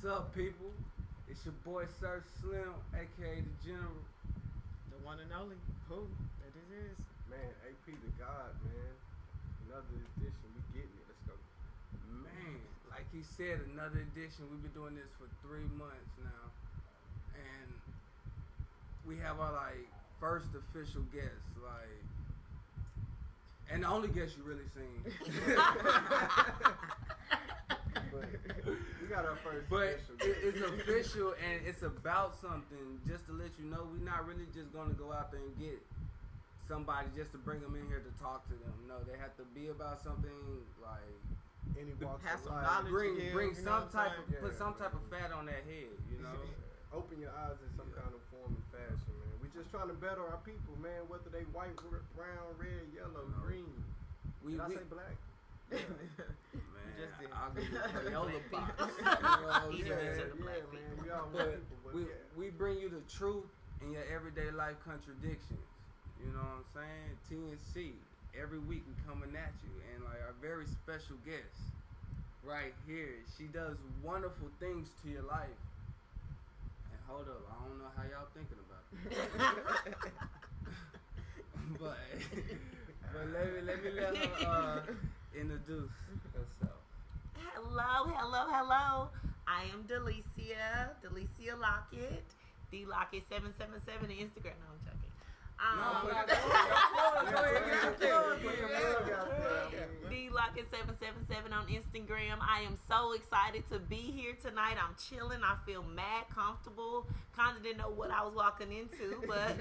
What's up, people? It's your boy Surf Slim, aka the General. The one and only. Who? That it is. Man, AP the God, man. Another edition, we getting it. Let's go. Man, like he said, another edition. We've been doing this for 3 months now. And we have our first official guest, and the only guest you really seen. But we got our first But official. it's official and it's about something. Just to let you know, we're not really just gonna go out there and get somebody just to bring them in here to talk to them. No, they have to be about something Any walks Have of some life. knowledge. bring some type of Yeah, put some type of man. fat on their head, you know. Open your eyes in some kind of form and fashion, man. We just trying to better our people, man. Whether they white, brown, red, yellow, No. green. Did I say black? Man, just did. I'll give you a Crayola box. Eating You know what I'm into saying? the black man. We all But white people, but we bring you the truth in your everyday life contradictions. You know what I'm saying? TNC. Every week we coming at you. And our very special guest right here. She does wonderful things to your life. And hold up, I don't know how y'all thinking about it. but let me let her introduce herself. Hello. I am Delicia Lockett. D Lockett 777 on Instagram. No, I'm joking. D Lockett 777 on Instagram. I am so excited to be here tonight. I'm chilling. I feel mad comfortable. Kind of didn't know what I was walking into, but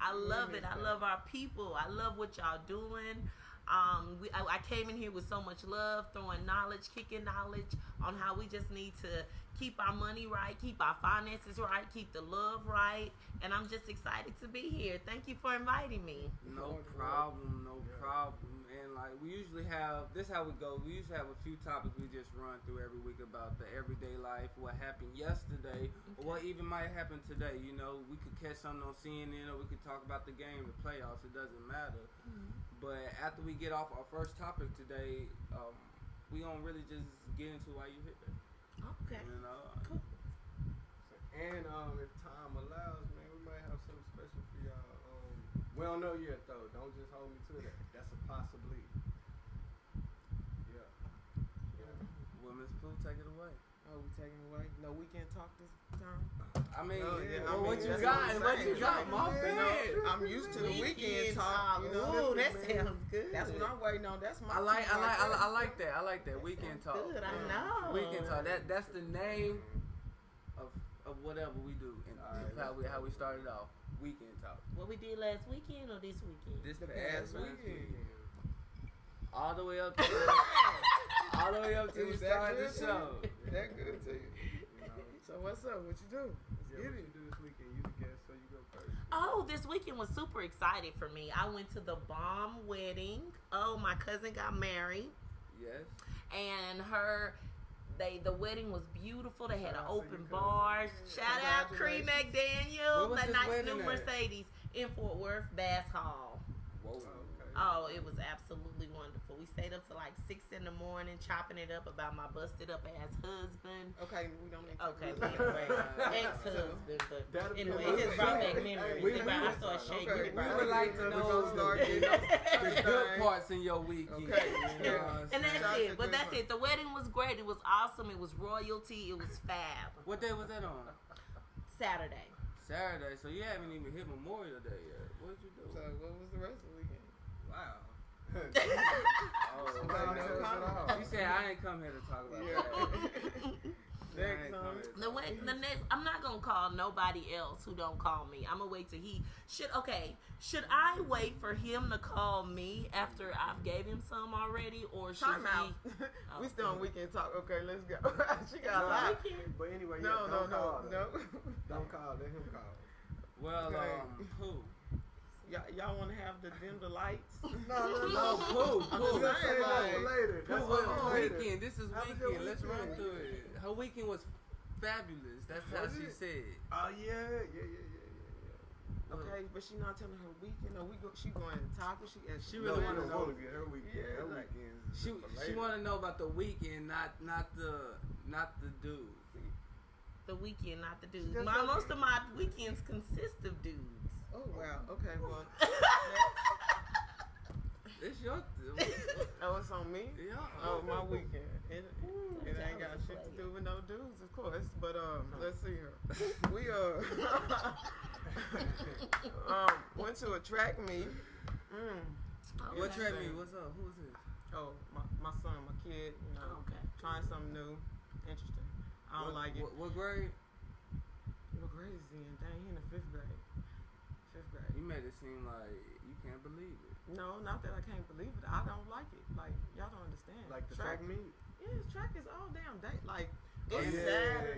I love it. I love our people. I love what y'all doing. I came in here with so much love, throwing knowledge, kicking knowledge on how we just need to keep our money right, keep our finances right, keep the love right, and I'm just excited to be here. Thank you for inviting me. No problem. And we usually have, this how we go, we usually have a few topics we just run through every week about the everyday life, what happened yesterday, or what even might happen today. You know, we could catch something on CNN, or we could talk about the game, the playoffs, it doesn't matter. But after we get off our first topic today, we gonna really just get into why you hit that. Okay. You know? Cool. And if time allows, man, we might have something special for y'all. We don't know yet, though. Don't just hold me to that. That's a possibility. Yeah. Well, Miss Pooh, take it away. Oh, we taking away? No weekend talk this time? I mean, Oh, yeah, well, I what mean, you that's got? what I'm What you saying. got, my Yeah, bad? I'm used to the weekend talk. You know, Ooh, that man. sounds good. that's what I'm waiting on. That's my. I like that. I like that. Weekend talk. Good, I know. Weekend talk. That's the name of whatever we do. And how we started off. Weekend talk. What we did last weekend or this weekend? This The past past weekend. weekend. All the way up to It we was that started good the show. to you? That good to you? You know, So what's up? What you do? Let's yeah, get what it. you do this weekend? You the guest, so you go first. Oh, this weekend was super excited for me. I went to the bomb wedding. Oh, my cousin got married, Yes. and the wedding was beautiful. They had Shout an out to open your bar. cousin. Shout out Cree Congratulations. Where McDaniel, was the this nice wedding new at? Mercedes in Fort Worth Bass Hall. Whoa. Okay. Oh, it was absolutely wonderful. We stayed up till 6 in the morning, chopping it up about my busted up ass husband. Okay, we don't need to. Okay, talk anyway, about that. ex-husband, but That'll be anyway, a it just brought back Hey, memories. we- I started shaking. Okay, it we brought would back like to We're know gonna start getting the good parts in your weekend. Okay. You know what I'm And saying? that's Shout out it. to But that's Cleveland. it. The wedding was great. It was awesome. It was royalty. It was fab. What day was that on? Saturday. Saturday. So you haven't even hit Memorial Day yet. What did you do? So what was the rest of the weekend? Wow. Oh, You said I didn't come here to talk about Yeah. that. Next, The next, I'm not gonna call nobody else who don't call me. I'm gonna wait till he should. Okay, should I wait for him to call me after I've gave him some already, or should Time out. he? We still on weekend talk. Okay, let's go. She got a No, lot. But anyway, yeah, No, don't call. no. Don't call. Let him call. Well, Okay. who? Y'all want to have the dim the lights? No, No, Pooh. I'm Pooh. just saying, like, later. Pooh, That's what all later. weekend? This is How was your weekend. Let's run weekend? through it. Her weekend was fabulous. That's how Was she it? said. Oh yeah. Okay, but she not telling her weekend. No, she going to taco. She really No, wanna I know. want to get her weekend. Yeah, her like, weekends. She want to know about the weekend, not the not the dude. The weekend, not the dudes. Just Most of my weekends consist of dudes. Oh wow. Okay. Well. It's your. Oh, it's on me. Yeah. Oh, my weekend. It ain't got shit to do with no dudes, of course. But let's see here. We went to a track meet. What track meet? What's up? Who's this? Oh, my son, my kid. You know, trying something new, interesting. I don't like it. What grade? What grade is he in? Dang, he in the 5th grade. 5th grade. You made it seem like you can't believe it. No, not that I can't believe it. I don't like it. Like, y'all don't understand. Like the track meet? Yeah, track is all damn day. Like, Oh, it's yeah,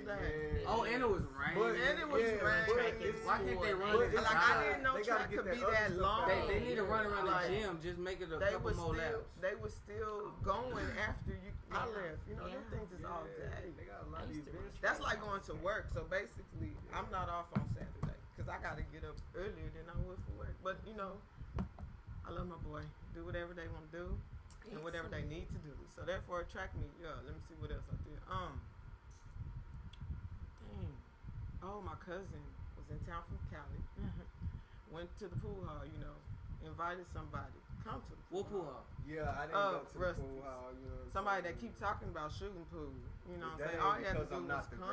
Saturday. yeah. Oh, and it was raining. And it was raining. Why can't they run But it Like, I inside? didn't know They gotta track get could that be other that stuff long. out. They need to run around Like, the gym. Just make it a They couple was more still, laps. they was still going after you. I left. You know, them Yeah. things is all day. They got a lot of I used to events. That's like going to work. So basically, I'm not off on Saturday because I got to get up earlier than I would for work. But you know, I love my boy. Do whatever they want to do and whatever they need to do. So therefore, track me. Yeah. Let me see what else I did. Dang. Oh, my cousin was in town from Cali. Went to the pool hall. You know, invited somebody. Come to the pool What pool hall? Yeah, I didn't go to the Rusty's. pool hall. You know, Somebody that keep talking about shooting pool. You know what I'm saying? That All ain't he had to because do I'm was not the come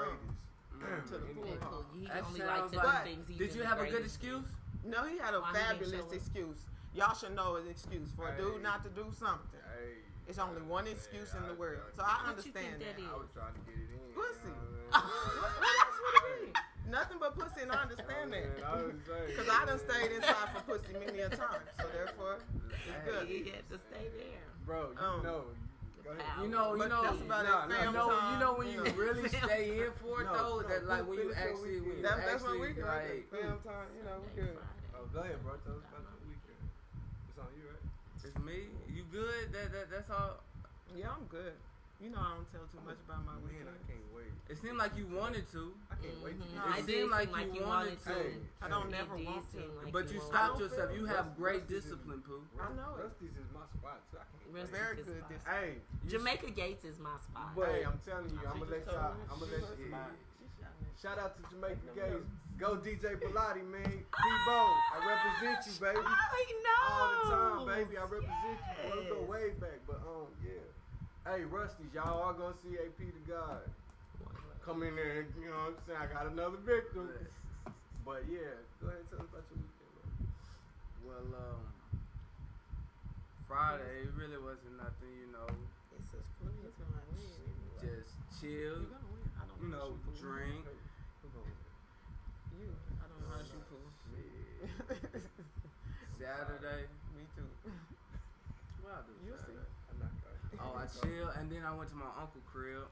greatest. to the pool Okay, hall. cool. He That only sounds likes to do like- things he's Did you have a good greatest. excuse? No, he had a Why he didn't fabulous show up? excuse. Y'all should know his excuse for a dude Hey. not to do something. Hey, It's only one excuse in the world. So What I you understand think that. that I was trying to get it in. Pussy. You know What else would it be? Nothing but pussy, and I understand what I mean? that. I was saying. Because I done stayed inside for pussy many a time. So therefore, it's good. He had to stay there. Bro, you know. Go ahead. You know, But that's about nah, it. nah, Fam you know when time, you really stay in for it No, though. no, That like when you finish your actually, when you weekend. That's my actually weekend. like, Fam time, you know, we good. Oh, go ahead, bro. Tell us about your weekend. It's on you, right? it's me. You good? That's all. Yeah, I'm good. You know I don't tell too much about my Man, weekend. I can't wait. It seemed like you wanted to, I can't wait to Mhm. get No, It it seemed did like seem you wanted to. Hey, I don't It never did want seem to. like but you wanted stopped to. yourself. You have great Rusty's is- discipline, Pooh. I know it. Rusty's is my spot too. I can't wait. Rusty's Very is good. fine. This. Hey, Jamaica Gates is my spot. but hey, I'm telling you, I'm She gonna let just told y'all. me I'm gonna she let was you. fine. She shot me. Shout out to Jamaica Gays. Go DJ Bilotti, man. P-Bo, I represent you, baby. Oh, he knows. All the time, baby. I represent you. We'll go Yes. way back, but yeah. Hey, Rusty's, y'all are gonna see AP to God. Come in there, and, you know what I'm saying? I got another victim. But yeah, go ahead and tell us about your weekend, man. Well, Friday it really wasn't nothing, you know. It's just plenty of time. We ain't even like- Just chill, You gonna win. I don't you know how know, to shoot pool. drink. Who gonna win? You. I don't know how to shoot pool. Saturday. Me too. What I do You'll see. Saturday? I'm not going. Oh, I chill, and then I went to my uncle's crib.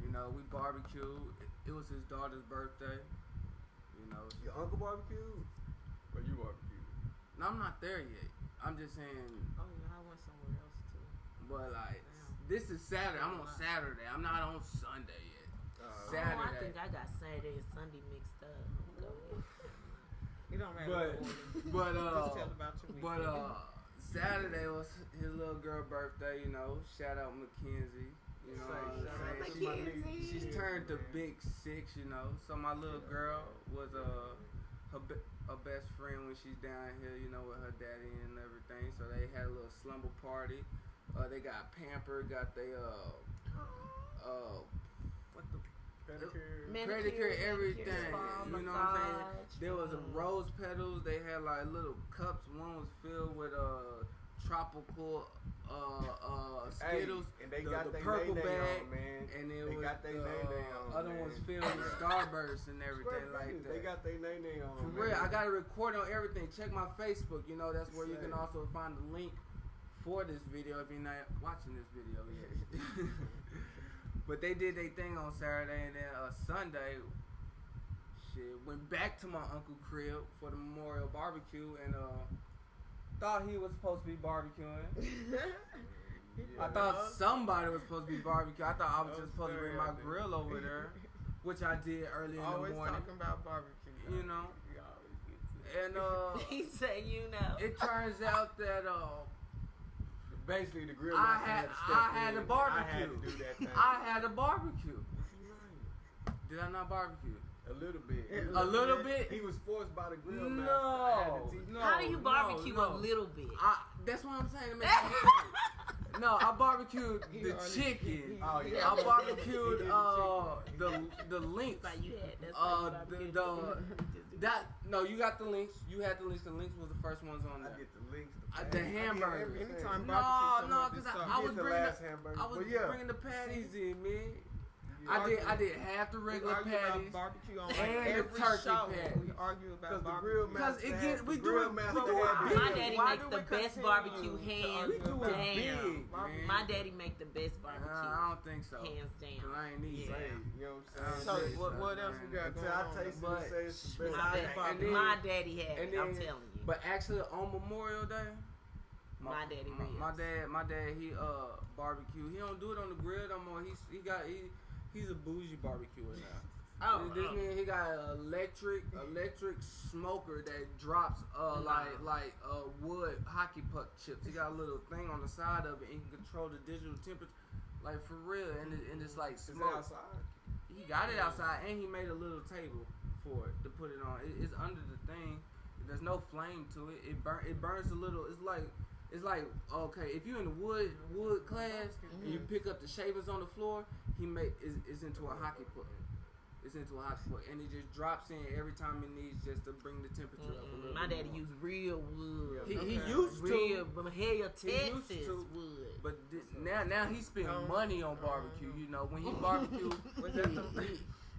You know, we barbecued. It was his daughter's birthday. You know, Your uncle barbecued? Or you barbecued? no, I'm not there yet. I'm just saying, Oh yeah, I went somewhere else too. but like, Damn. this is Saturday. I'm on Saturday. I'm not on Sunday yet. Oh, I Saturday. think I got Saturday and Sunday mixed up. Go ahead. It don't matter. But, what order. but, Just tell about your weekend. Saturday was his little girl birthday. You know, shout out Mackenzie. You know what I'm Shout out saying? to my niece. Mackenzie. She's Yeah, turned the man. big 6, you know. So my little girl was her best friend when she's down here, you know, with her daddy and everything. So they had a little slumber party. They got pampered, got they what the Pedicure. pedicure, everything. spa, You know what I'm saying? massage. There was a rose petals. They had like little cups. One was filled with tropical Skittles. Hey, and they the got their purple nay-nay bag, on, man. and it They was got their nay-nay on, other man. ones filled with Starburst and everything Swear like business, that. They got their nay-nay on. For man. real, I got a recording on everything. Check my Facebook. You know, that's where you can Same. also find the link for this video if you're not watching this video yet. But they did their thing on Saturday, and then Sunday, shit, went back to my uncle's crib for the memorial barbecue, and thought he was supposed to be barbecuing. I thought somebody was supposed to be barbecuing. I thought I was just supposed to bring my grill over there, which I did early in Always the morning. talking about barbecue. You know. You always get to And He said, you know. it turns out that the basically the grill I master had to step I had in, a and barbecue. I had to do that thing. I had a barbecue. Did I not barbecue? A little bit. A little bit? He was forced by the grill master. No, I had to teach him. How do you barbecue a little bit? That's what I'm saying. It makes sense. No, I barbecued the chicken. Oh, yeah. I barbecued the links. Like you had. That's No, you got the links. You had the links. The links was the first ones on there. I get the links. The hamburger. Anytime No, barbecue no, comes up, because it's I something. was Get the bringing last hamburger. I was But yeah. bringing the patties in, man. Yeah. I did half the We regular argue about patties. barbecue on and like the every turkey show. patties. We argue about Because the barbecue. grill Because master it had gets, the we do grill it, master we do had it the- big. My daddy Why makes do the we best continue barbecue to hands argue We do about it down. big, man. My daddy make the best barbecue I don't think so. hands down. 'Cause I ain't need Yeah. Say, you know what I'm So saying? what else we got Until going I on? taste it But- and say it's the My, best. Besides dad, barbecue. my daddy had and it, I'm then- telling you. But actually, on Memorial Day, My daddy my dad, he barbecue. He don't do it on the grill no more. He's a bougie barbecuer now. Oh, This man, he got an electric smoker that drops like wood hockey puck chips. He got a little thing on the side of it and he can control the digital temperature, like for real. And it's like Is it smoke. outside? He got it outside and he made a little table for it to put it on. It's under the thing. There's no flame to it. It burns a little. It's like okay, if you're in the wood class and you pick up the shavings on the floor, it's into a hockey puck. It's into a hockey puck, and it just drops in every time it needs just to bring the temperature up a little. My bit daddy more. used real wood. He used real, to, but hell, He used Texas to. wood. but now he spend money on barbecue. You know, when he barbecue,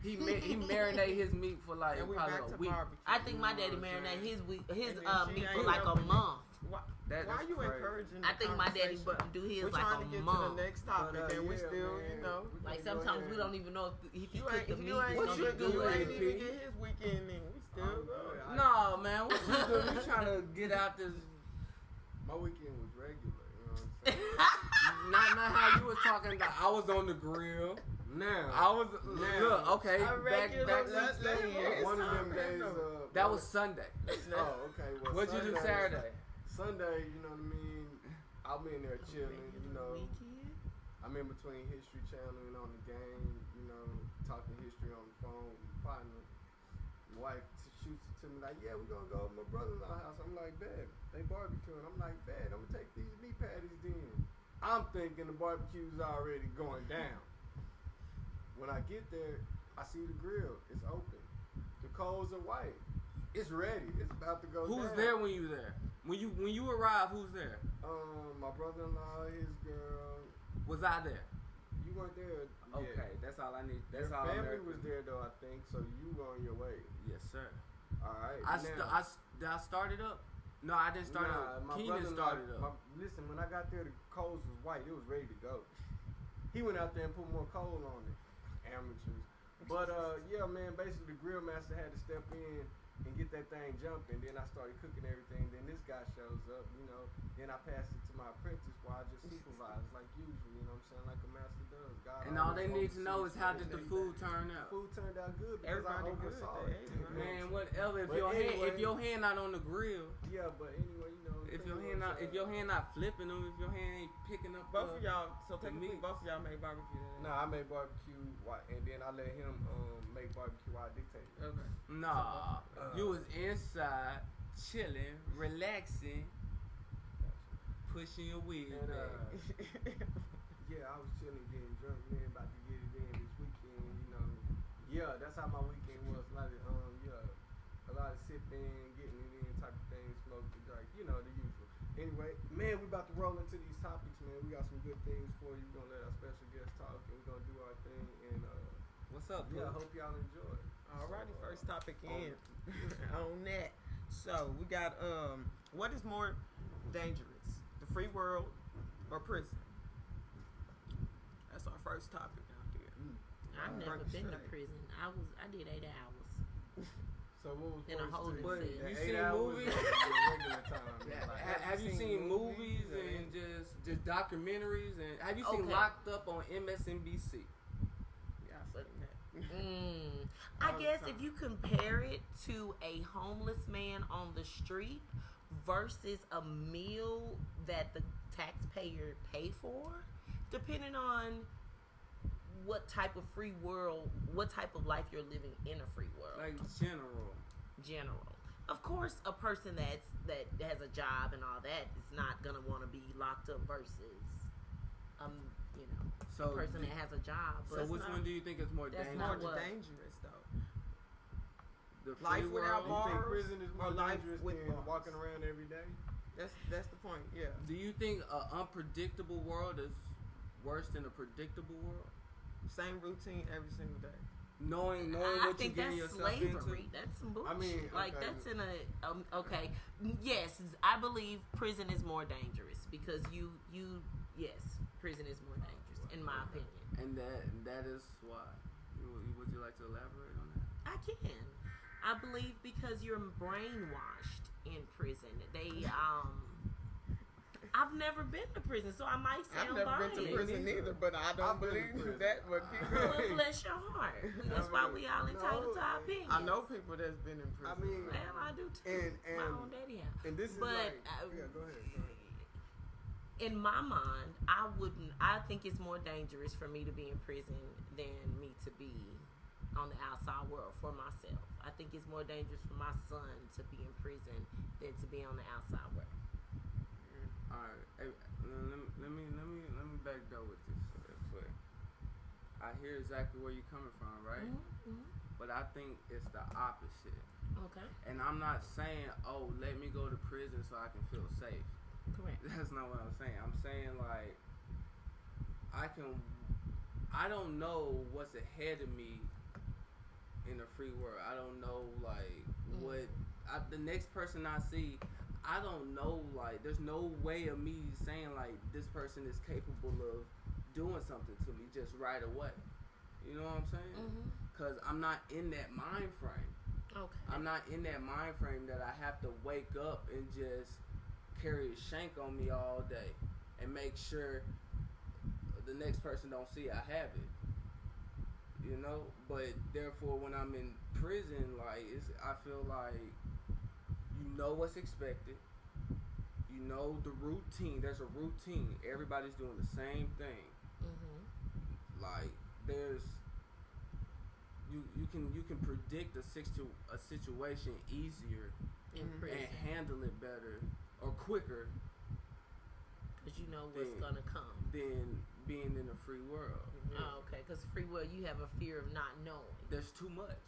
he marinate his meat for like And we probably back a to week. barbecue. I think my daddy You know what I'm marinated his And then she meat ain't for like a open it. month. Why That's you crazy. encouraging? I think my daddy conversation? do his We're like trying a to get month. to the next topic, But, and we yeah, still, man, you know, we Like can go sometimes ahead. we don't even know if he you cooked ain't the meat. you ain't What you even do, you ain't AP? even get his weekend in. We still Oh, go. no, No, man, what you do? You trying to get out this? My weekend was regular. You know what I'm saying? Not how you was talking. About, I was on the grill. Now, I was look okay. A regular- Back let's hear one of them it. days. that was Sunday. Oh, okay. Well, What'd you do Saturday? Sunday, you know what I mean. I'm in there chilling. You know, I'm in between History Channel and on the game. You know, talking history on the phone with my partner. My wife shoots it to me like, "Yeah, we're gonna go to my brother-in-law's house." I'm like, "Bet they barbecuing." I'm like, "Bet I'm gonna take these meat patties then." I'm thinking the barbecue's already going down. When I get there, I see the grill. It's open. The coals are white. It's ready. It's about to go down. Who's there when you there? When you arrive, who's there? My brother-in-law, his girl. Was I there? You weren't there. Okay, that's all I need. That's Your all I'm family there. was there though, I think. So you were on your way. Yes, sir. All right. Did I start it up? No, I didn't start it up. My Keenan brother-in-law. started up. Listen, when I got there, the coals was white. It was ready to go. He went out there and put more coal on it. Amateurs. But yeah, man. Basically, the grill master had to step in and get that thing jumping. Then I started cooking everything. Then this guy shows up, you know. Then I passed it to my apprentice while I just supervised like usual, you know what I'm saying? Like a master does. God And all always they need to know is oversees how did the everything. food turn out. Food turned out good because Everybody I good. oversaw They it. ate, right? Man, whatever. If But your anyway- hand not on the grill, Yeah, but anyway, you know. if your hand not flipping them, if your hand ain't picking up. Both of y'all. So technically, meat. both of y'all made barbecue. That No, I made barbecue, and then I let him make barbecue while I dictated. Okay. Nah, you was inside, chilling, relaxing, pushing your wig And back. yeah, I was chilling, getting drunk, man, about to get it in this weekend, you know. Yeah, that's how my weekend was. A lot of sipping, getting it in type of thing, smoke the drink, you know, the usual. Anyway, man, we about to roll into these topics, man. We got some good things for you. We're gonna let our special guest talk, and we're gonna do our thing. And What's up, yeah, I Pooh? hope y'all enjoy. Alrighty, So, first topic in on that. So we got what is more dangerous, the free world or prison? That's our first topic out there. I've Wow. never been to Right. prison. I did 8 hours. So what was In a first holding to cell. you? You The seen 8 hours movies? or the regular time? Yeah, Like, have you seen movies and just documentaries and have you seen Okay. Locked Up on MSNBC? Yeah, I said that. I All the guess time. if you compare it to a homeless man on the street versus a meal that the taxpayer pay for, depending on what type of free world, what type of life you're living in a free world. Like general. Of course, a person that has a job and all that is not gonna want to be locked up versus, a person that has a job. So which one do you think is more dangerous? More dangerous though. The free Life without world? You think bars prison is more or life dangerous with than bars? walking around every day? That's the point. Yeah. Do you think an unpredictable world is worse than a predictable world? Same routine every single day. Knowing I what think you're getting that's yourself slavery. into. That's some bullshit. I mean, like okay. that's in a okay. Yes, I believe prison is more dangerous because yes, prison is more dangerous in my opinion. And that is why. Would you like to elaborate on that? I can. I believe because you're brainwashed in prison. I've never been to prison, so I might sound I've never biased. been to prison either, but I don't I've been to believe prison. that. But keep Well, going. bless your heart. That's why we all entitled to our opinions. I know people that's been in prison. I mean, Well, I do too. And My own daddy have. and this is But like, yeah, go ahead. in my mind, I think it's more dangerous for me to be in prison than me to be on the outside world for myself. I think it's more dangerous for my son to be in prison than to be on the outside world. All right. Hey, let me back door with this real quick. I hear exactly where you're coming from, right? Mm-hmm. But I think it's the opposite. Okay. And I'm not saying, oh, let me go to prison so I can feel safe. Correct. That's not what I'm saying. I'm saying like I don't know what's ahead of me in the free world. I don't know like the next person I see. I don't know, like, there's no way of me saying, like, this person is capable of doing something to me just right away. You know what I'm saying? Because I'm not in that mind frame. Okay. I'm not in that mind frame that I have to wake up and just carry a shank on me all day and make sure the next person don't see I have it. You know? But, therefore, when I'm in prison, like, I feel like you know what's expected. You know the routine. There's a routine. Everybody's doing the same thing. Like there's you can predict a situation easier In prison. and handle it better or quicker Because you know what's than- gonna come. than being in a free world. Oh, okay. Because free will, you have a fear of not knowing. There's too much.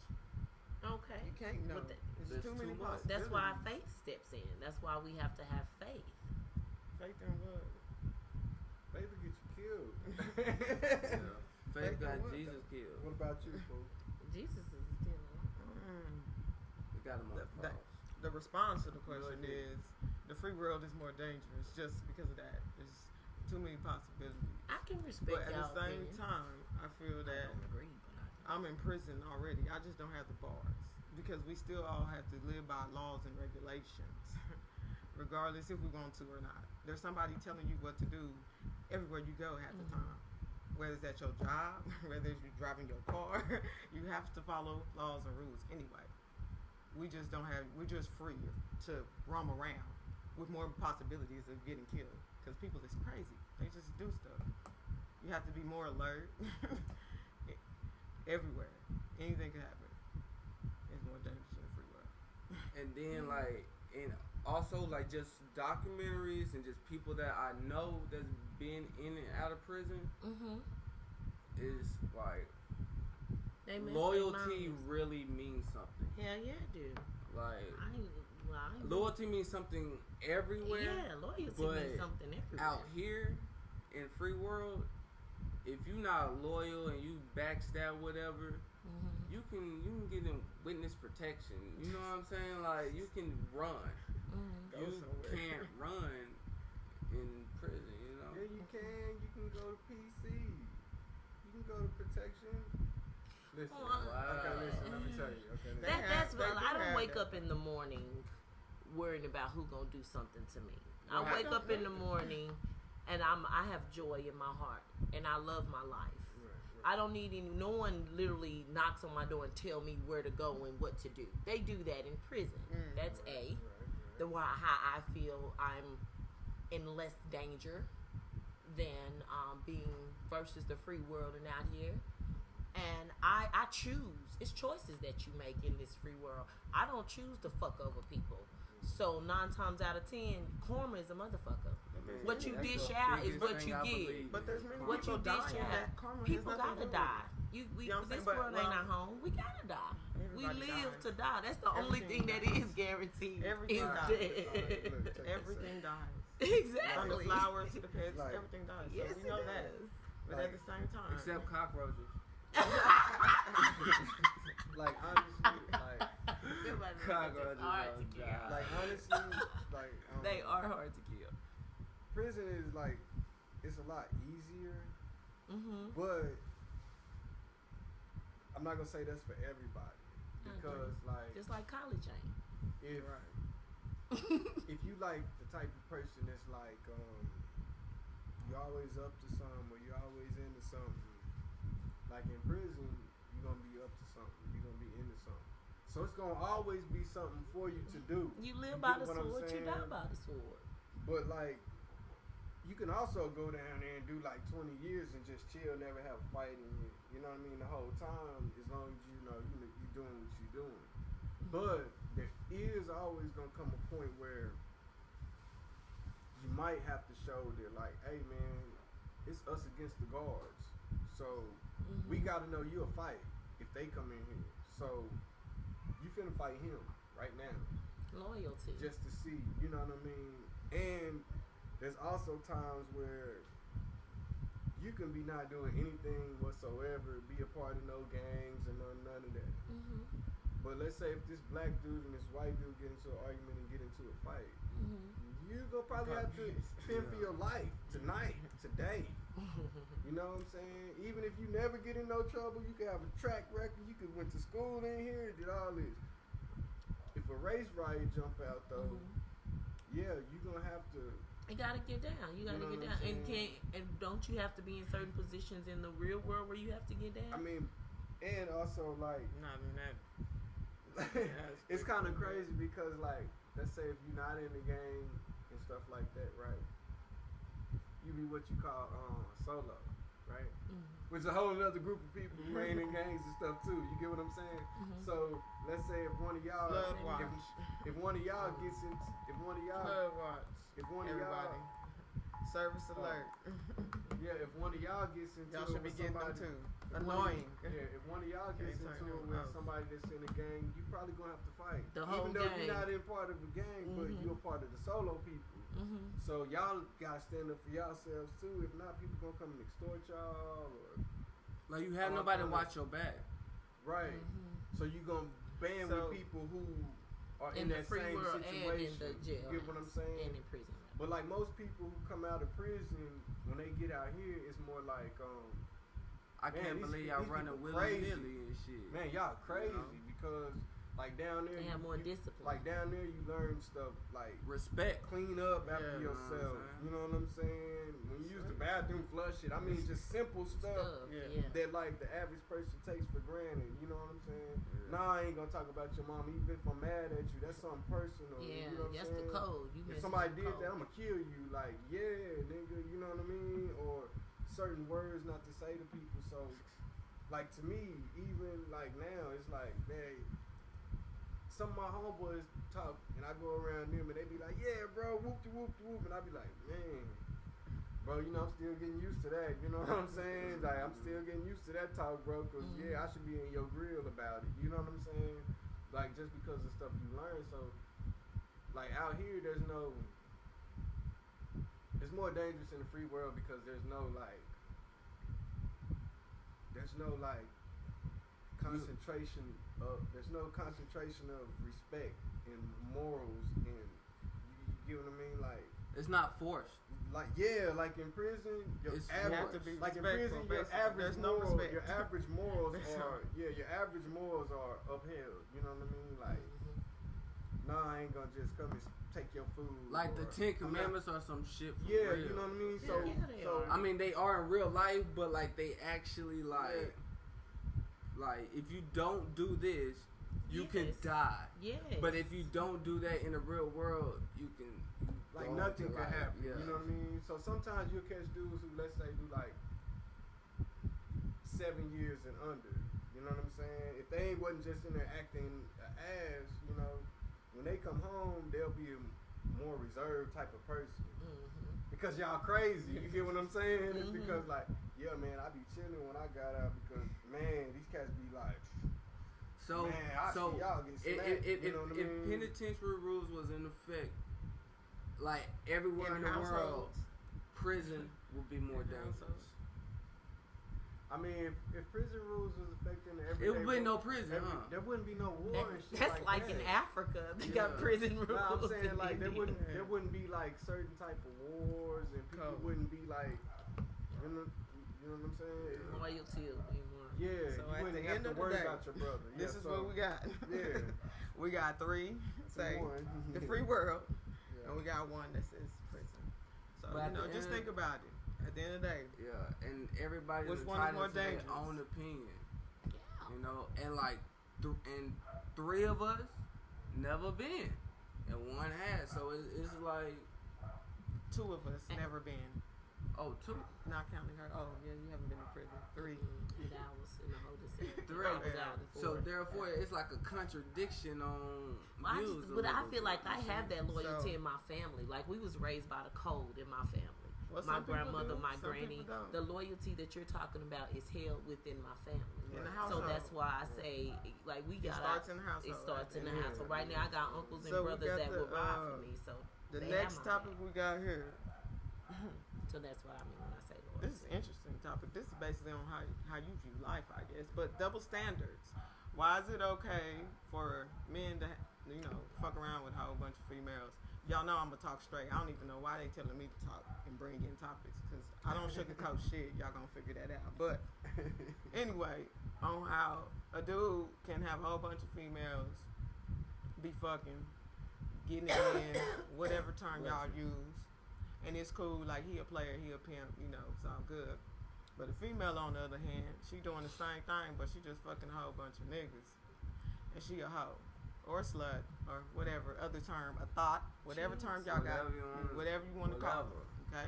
Okay. You can't know. But There's There's too many too much. possibilities. that's why faith steps in. That's why we have to have faith. Faith in what? Faith will get you killed. Faith got what, Jesus killed. What about you, fool? Jesus is still We got him on the cross. The response to the question Go ahead. is the free world is more dangerous just because of that. There's too many possibilities. I can respect But at the y'all same opinion. time, I feel I that don't agree, but I'm in prison already. I just don't have the bars because we still all have to live by laws and regulations, regardless if we want to or not. There's somebody telling you what to do everywhere you go half the time. Whether it's at your job, whether it's you driving your car, you have to follow laws and rules anyway. We're just free to roam around with more possibilities of getting killed because people is crazy. They just do stuff. You have to be more alert. Everywhere, anything can happen. It's more dangerous in the free world. And then and also just documentaries and just people that I know that's been in and out of prison is like they mess their loyalty minds. really means something. Hell yeah, it do. Like I ain't loyalty means something everywhere. Yeah, loyalty but means something everywhere. out here in free world, if you not loyal and you backstab whatever, you can get in witness protection. You know what I'm saying? Like you can run. Go You somewhere. can't run in prison. You know. Yeah, you can. You can go to PC. You can go to protection. Listen. Wow. Okay, listen. Let me tell you. Okay. They That's they well. do I don't have wake that. up in the morning worrying about who gonna do something to me. I Right. wake up in the morning and I have joy in my heart and I love my life. I don't need no one literally knocks on my door and tell me where to go and what to do. They do that in prison. That's A. The how I feel I'm in less danger than being versus the free world and out here. And I choose. It's choices that you make in this free world. I don't choose to fuck over people. So 9 times out of 10, karma is a motherfucker. What you dish out is what you get. But there's many What people you dish dying out, that karma people has nothing gotta to do die. with. We You know what I'm this saying? But, world ain't our home. We gotta die. We Everybody live dies. to die. That's the only thing that Everything is guaranteed. Everything is dies. dead. Everything dies. Exactly. From the flowers to the pets, Like- everything dies. So Yes, we know it that. does. But at the same time, Except cockroaches. Like honestly, like Cockroaches hard to don't kill. die. like honestly, like They are hard to kill. prison is like it's a lot easier, Mm-hmm. but I'm not gonna say that's for everybody because like Just like college ain't. if if you like the type of person that's like you always up to something or you always into something, like in prison you're gonna be up to something, you're gonna be into something, so it's gonna always be something for you to do. You live You by get the what I'm sword, you saying? die by the sword. But like you can also go down there and do like 20 years and just chill, never have a fight in you. You know what I mean? The whole time, as long as you know you doing what you're doing. But there is always gonna come a point where you might have to show that, like, hey man, it's us against the guards. So we gotta know you a fight if they come in here. So you finna fight him right now, Loyalty. just to see. You know what I mean? And there's also times where you can be not doing anything whatsoever, be a part of no gangs and none of that. Mm-hmm. But let's say if this black dude and this white dude get into an argument and get into a fight, Mm-hmm. you're gonna probably have to fend for your life tonight, today. You know what I'm saying? Even if you never get in no trouble, you can have a track record, you could went to school in here, did all this. If a race riot jump out though, yeah, you're gonna have to. You gotta get down. You gotta You know get what down. I'm saying? And don't you have to be in certain positions in the real world where you have to get down? I mean, and also like not in that. it's kind of crazy because like let's say if you're not in the game and stuff like that, right? You be what you call solo, right? Which is a whole other group of people who ain't in gangs and stuff too. You get what I'm saying? So let's say if one of y'all, Flood watch. if one of y'all gets in, if one of y'all, Flood watch. if one of Everybody. y'all, Service alert. yeah, if one of y'all gets into Y'all it should be with getting them somebody, too. if one of- Annoying. Yeah, if one of y'all gets Can't into turn it them with off. somebody that's in a gang, you probably gonna have to fight. The whole Even though gang. you're not in part of a gang, but you're part of the solo people. So y'all gotta stand up for yourselves too. If not, people gonna come and extort y'all or Like you have Oh, nobody okay. watch your back. right. So you gonna band So- with people who are in in the that free same world situation. and in the jail. You get what I'm saying? And in prison. But like most people who come out of prison, when they get out here, it's more like I Man, can't these- believe y'all these running people willy crazy. nilly and shit. man, y'all crazy know? because like down there, They have more discipline. Like down there, you learn stuff like Respect. clean up after Yeah. yourself. Mhm. You know what I'm saying? When you use the bathroom, flush it. I mean, just simple stuff Yeah. that like the average person takes for granted. You know what I'm saying? Yeah. Nah, I ain't gonna talk about your mom, even if I'm mad at you. That's something personal. Yeah, you know what that's I'm the saying? code. You If missing somebody the did code. that, I'm gonna kill you. Like, yeah, nigga, you know what I mean? Or certain words not to say to people. So, like to me, even like now, it's like, man, some of my homeboys talk, and I go around them, and they be like, yeah, bro, whoop de whoop de whoop, and I be like, man, bro, you know, I'm still getting used to that. You know what I'm saying? Like, I'm still getting used to that talk, bro. Cause yeah, I should be in your grill about it. You know what I'm saying? Like, just because of stuff you learn. So, like out here, there's no. It's more dangerous in the free world because there's no like. There's no like concentration of. There's no concentration of respect and morals and. You get what I mean? Like. It's not forced. Like yeah, like in prison, your It's average, have to be like in respectful, prison, your basically. average There's no morals, respect. your average morals That's are right. your average morals are upheld. You know what I mean? Like, nah, I ain't gonna just come and take your food. Like the or, Ten I'm not- Commandments or some shit for Yeah, real. you know what I mean. So, Yeah, they so are. I mean, they are in real life, but like they actually like if you don't do this, you can Yes. die. Yes. But if you don't do that in the real world, you can like Going nothing to could life, happen. yeah. You know what I mean? So sometimes you'll catch dudes who, let's say, do like 7 years and under. You know what I'm saying? If they wasn't just in there acting an ass, you know, when they come home, they'll be a more reserved type of person. Because y'all crazy. You get what I'm saying? It's because like, yeah, man, I be chilling when I got out because, man, these cats be like, So, man, I see y'all get smacked. if you know what I mean? penitentiary rules was in effect, like everywhere in the world, households. prison would be more In dangerous. households. I mean, if prison rules was affecting the everyday, It would be no prison, huh? There wouldn't be no war and shit That's like that. in Africa. They Yeah. got prison rules. No, I'm saying in like there India. wouldn't be like certain type of wars and people Cold. wouldn't be like, you know what I'm saying? Loyalty will be more. Yeah, So you at wouldn't the have end to of the worry day, about your brother. This Yeah, is so, what we got. Yeah, We got 3 say one. the free world, Yeah. and we got 1 that says prison. So But at the just end- think about it. At the end of the day, Yeah, and everybody's Which one is entitled more to their dangerous? own opinion. Yeah. You know, and like, and 3 of us never been, and 1 has. So it's like, 2 of us never been, oh, 2, not counting her. Oh yeah, you haven't been in prison. 3. And I was in the whole decision. 3. I was out in So 4. therefore, it's like a contradiction on views. But I a feel little like bit. I have that loyalty So- in my family. Like we was raised by the code in my family. Well, My some people grandmother, do, my some granny. people don't. The loyalty that you're talking about is held within my family. In the So household. that's why I say, like, we It got starts in the household. It starts in the Yeah. household. Right now, I got uncles and So we brothers got that the, will ride for me. So The they next have my topic back. we got here. So that's what I mean when I say This loyalty. is an interesting topic. This is basically on how you view life, I guess. But double standards. Why is it okay for men to, fuck around with a whole bunch of females? Y'all know I'm gonna talk straight. I don't even know why they telling me to talk and bring in topics because I don't sugarcoat shit. Y'all gonna figure that out. But anyway, on how a dude can have a whole bunch of females be fucking, getting it in, whatever term y'all use, and it's cool. Like he a player, he a pimp. It's all good. But a female, on the other hand, she doing the same thing, but she just fucking a whole bunch of niggas, and she a hoe. Or a slut, or whatever other term, a thought, whatever term y'all got, whatever you want to call it, okay?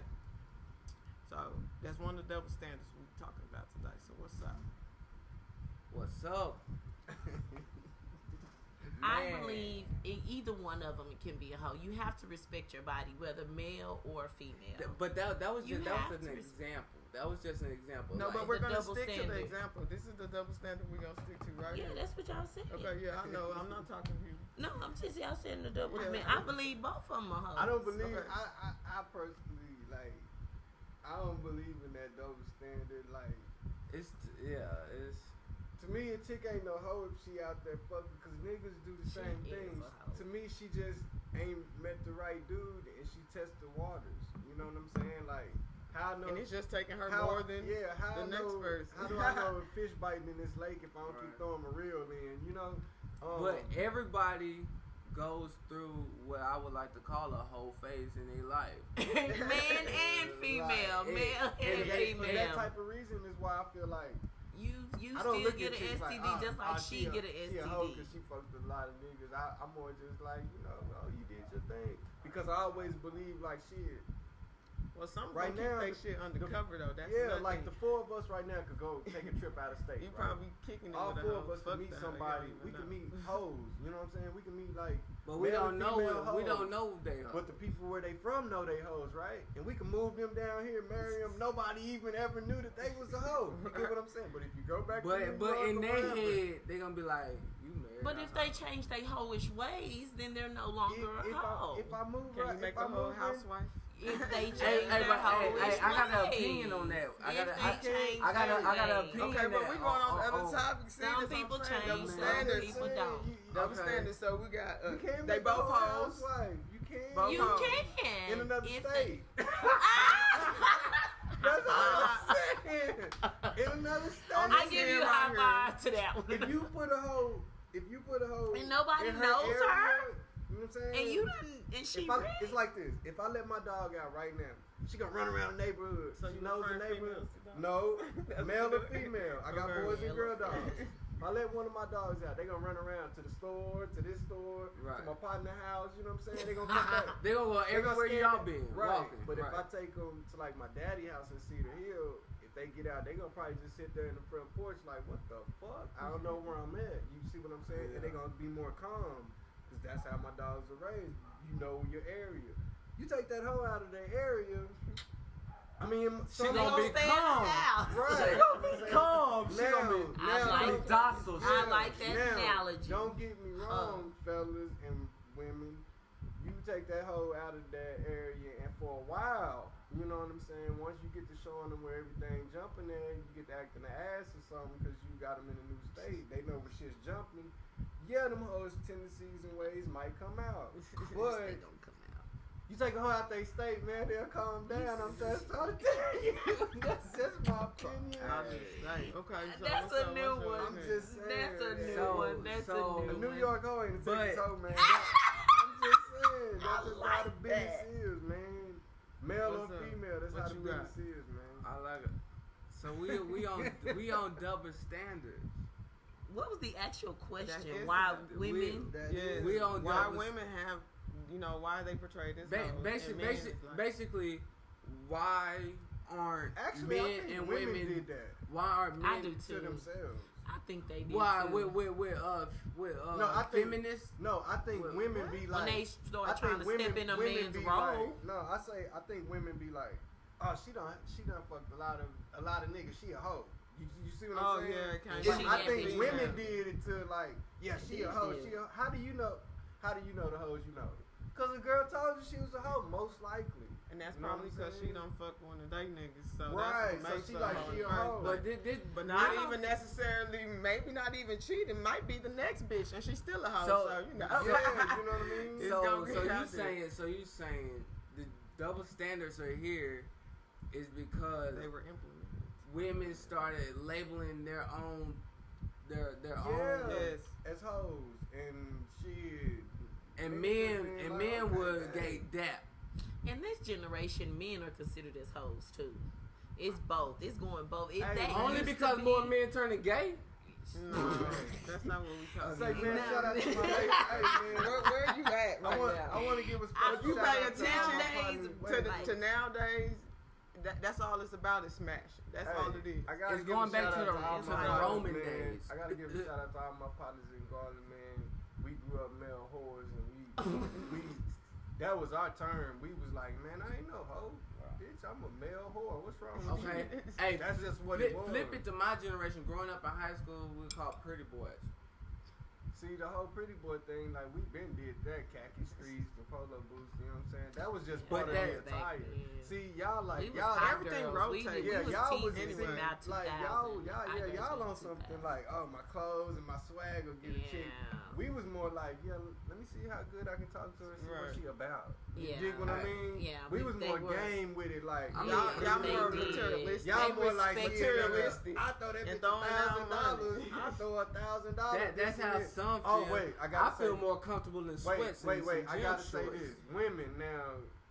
So that's one of the double standards we're talking about today. So what's up? What's up? I Man. believe either one of them can be a hoe. You have to respect your body, whether male or female. But that was You just have an to example. That was just an example. No, Like, but we're the gonna double stick to standard. the example. This is the double standard we're gonna stick to right Yeah, here. that's what y'all said. Okay, yeah, I know. I'm not talking to you. No, I'm just y'all saying the double. Yeah. I believe both of them are hoes. I don't believe. Okay. I personally like. I don't believe in that double standard. Like, it's to me, a chick ain't no hoe if she out there fucking. Cause niggas do the She same is things. a hoe. To me, she just ain't met the right dude, and she test the waters. You know what I'm saying? Like, how I know? And it's just taking her how, more than how the I next know, person. How do I know if fish biting in this lake if I don't keep Right. throwing my reel in? You know. but everybody goes through what I would like to call a whole phase in their life. Man and female, Like, male and for that female. type of reason is why I feel like You I don't still look get at an chicks STD like, just like she get an She a hoe STD. because she fucked with a lot of niggas. I'm more just like, oh, you did your thing. Because I always believe like shit. Well, some Right right now, now, keep they shit undercover though. That's Yeah, another like thing. the 4 of us right now could go take a trip out of state. You right? probably kicking it All with 4 a of hoe. us Fuck could meet that, you somebody. don't We even could know. meet hoes. You know what I'm saying? We can meet like. But we male don't and know. female We hoes. don't know they are. But the people where they from know they hoes, right? And we can move them down here, marry them. Nobody even ever knew that they was a hoe. You get what I'm saying? But if you go back to New But York in or their wherever, head, they gonna be like, you married. But if they change their hoish ways, then they're no longer a hoe. if I move Can right, you make if I a whole move in, housewife? If they change Hey, their but, hoish I got an ways. opinion on that. I got If a- they I change I got an their opinion. ways. Okay, but we going on other on- topics. See, Some that's what I'm people saying. change, Double some standards. people don't. Double Okay. standards. So we got you can't they make a both whole hoes. housewife. You can't. Both You hoes. can. in another if state. They, That's all I'm saying. In another state. I give you a Right high here. five to that one. If you put a hoe, And nobody in knows area, her? You know what I'm saying? And you done, and she If ready. it's like this. If I let my dog out right now, she gonna run around the neighborhood. So she you knows the prefer neighborhood. females to dogs? No, That's male what or you do? female. I got Okay. boys and Male girl or dogs. I let one of my dogs out, they gonna run around to the store, to this store, Right. to my partner's house. You know what I'm saying? They gonna come back. They gonna go everywhere y'all been. Right. Walking. But right. if I take them to like my daddy house in Cedar Hill, if they get out, they gonna probably just sit there in the front porch like, what the fuck? I don't know where I'm at. You see what I'm saying? Yeah. And they gonna be more calm, cause that's how my dogs are raised. You know your area. You take that hoe out of their area. I mean, She gonna be calm. Right. She gonna be calm. She Now, gonna be I like docile. I like that now, analogy. Don't get me wrong, fellas and women. You take that hoe out of that area, and for a while, you know what I'm saying? Once you get to showing them where everything jumping at, you get to acting the ass or something because you got them in a new state. They know where shit's jumping. Yeah, them hoes' tendencies and ways might come out. But They gonna come out. you take a hoe out they state, man, they'll calm down. I'm just trying to tell you. That's just my opinion. Okay, so That's what's a up, new what's one. up? I'm just saying. That's a new So- one. That's so- a A new New one. York hoe ain't a Texas But- hoe, man. I'm just saying. That's I just how like the business that. is, man. Male What's or up? female, that's What how the you got? business is, man. I like it. So we on double standards. What was the actual That question? is Why the- women? Yes. We on why double- women have, why they portray this. Basically, why aren't Actually, I men think and women women? did that Why aren't men I do to too. themselves. I think they did. Why too. with No, I think- feminists? No, I think Well, women be when like. they I start trying to think step in a women man's be role. like- no, I think women be like, oh, she done fucked a lot of niggas. She a hoe. You see what Oh I'm saying? yeah, kind But She I had think been. women did it to like, yeah, she a hoe. did. She a, how do you know? How do you know the hoes you know? Cause the girl told you she was a hoe, most likely. and that's You know probably what I'm because she saying? don't fuck one of they niggas. So Right, that's what so makes she her like, hoe she in a the first hoe. place. But But I not don't- even necessarily, maybe not even cheating. Might be the next bitch, and she's still a hoe. So- So, you know. Yeah, you know what I mean? It's So gonna get you out there. saying the double standards are here is because They were implemented. women started labeling their own their Yeah, own Yes. as hoes and shit. and Niggas men been and like, men okay, would dang. get dap. In this generation, men are considered as hoes too. It's both. It's going both. Hey, That Only used to because be- more men turning gay. No, that's not what we talking Say, about. man, No. shout out to my hey man. Where you at right now? I want to give a If special You shout pay out to all attention my days partners. to nowadays. That's all it's about is smashing. That's all it is. I gotta It's give going a back shout to out the- all it's my like partners, Roman man. days. I gotta give a shout out to all my partners in Garland, man. We grew up male whores, and we that was our term. We was like, man, I ain't no hoe, bitch. I'm a male whore. What's wrong with Okay. you? Hey, That's just what it was. flip it to my generation. Growing up in high school, we called pretty boys. See, the whole pretty boy thing, like, we been did that. Khaki streets, the polo boots, you know what I'm saying? That was just part But of that- the attire. yeah. See, y'all like, We was y'all, hot everything girls. rotated. We yeah, was y'all was teasing anyway. about 2000. like, y'all I on go to something 2000. like, oh, my clothes and my swag will get a chick. Yeah. We was more like, yeah, let me see how good I can talk to her and see what Right. she about. Yeah. You dig what I Right. mean? Yeah, We was they more were. game with it, like, I mean, Y'all they more did. materialistic. y'all They more like respect materialistic I throw that and bitch throwing down $1,000. I throw $1,000. That's how some feel. Oh wait, I I gotta feel say, more comfortable in wait, sweats. wait, and wait. some I gym gotta say shorts. this: women now.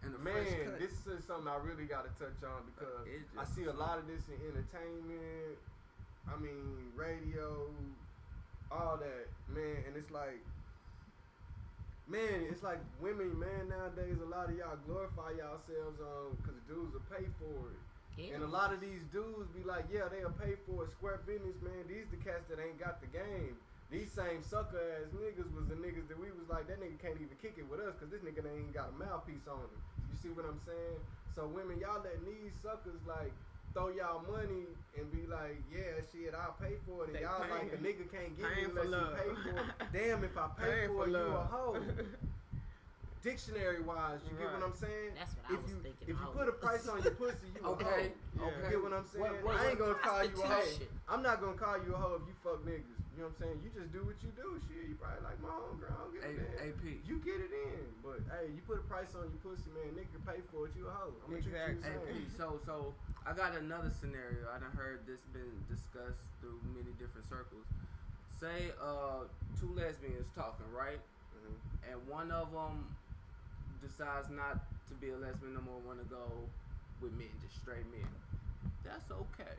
And a fresh Man, cut. this is something I really got to touch on because It I just- see a lot of this in entertainment. I mean, radio, all that, man. And it's like, man, it's like women, man. Nowadays, a lot of y'all glorify yourselves on because dudes will pay for it. Yeah. And a lot of these dudes be like, yeah, they'll pay for a square business, man. These the cats that ain't got the game. These same sucker ass niggas was the niggas that we was like, that nigga can't even kick it with us because this nigga ain't got a mouthpiece on him. You see what I'm saying? So women, y'all letting these suckers like throw y'all money and be like, yeah, shit, I'll pay for it. And They y'all paying- like, a nigga can't get paying it for unless love. he pay for it. Damn, if I pay Paying for it, you a love. hoe. Dictionary wise, you get what Right. I'm saying? That's what I if was you thinking if you always. put a price on your pussy, you Okay, a hoe. Yeah. You get what I'm saying? What- I ain't gonna call you a hoe. prostitution? I'm not gonna call you a hoe if you fuck niggas. You know what I'm saying? You just do what you do. Shit, you probably like my homegirl. I don't give a damn. AP. You get it in, but hey, you put a price on your pussy, man. Nigga pay for it. You a hoe. I'm Exactly. exactly. AP. So I got another scenario. I done heard this been discussed through many different circles. Say two lesbians talking, right? And one of them decides not to be a lesbian no more, want to go with men, just straight men. That's okay.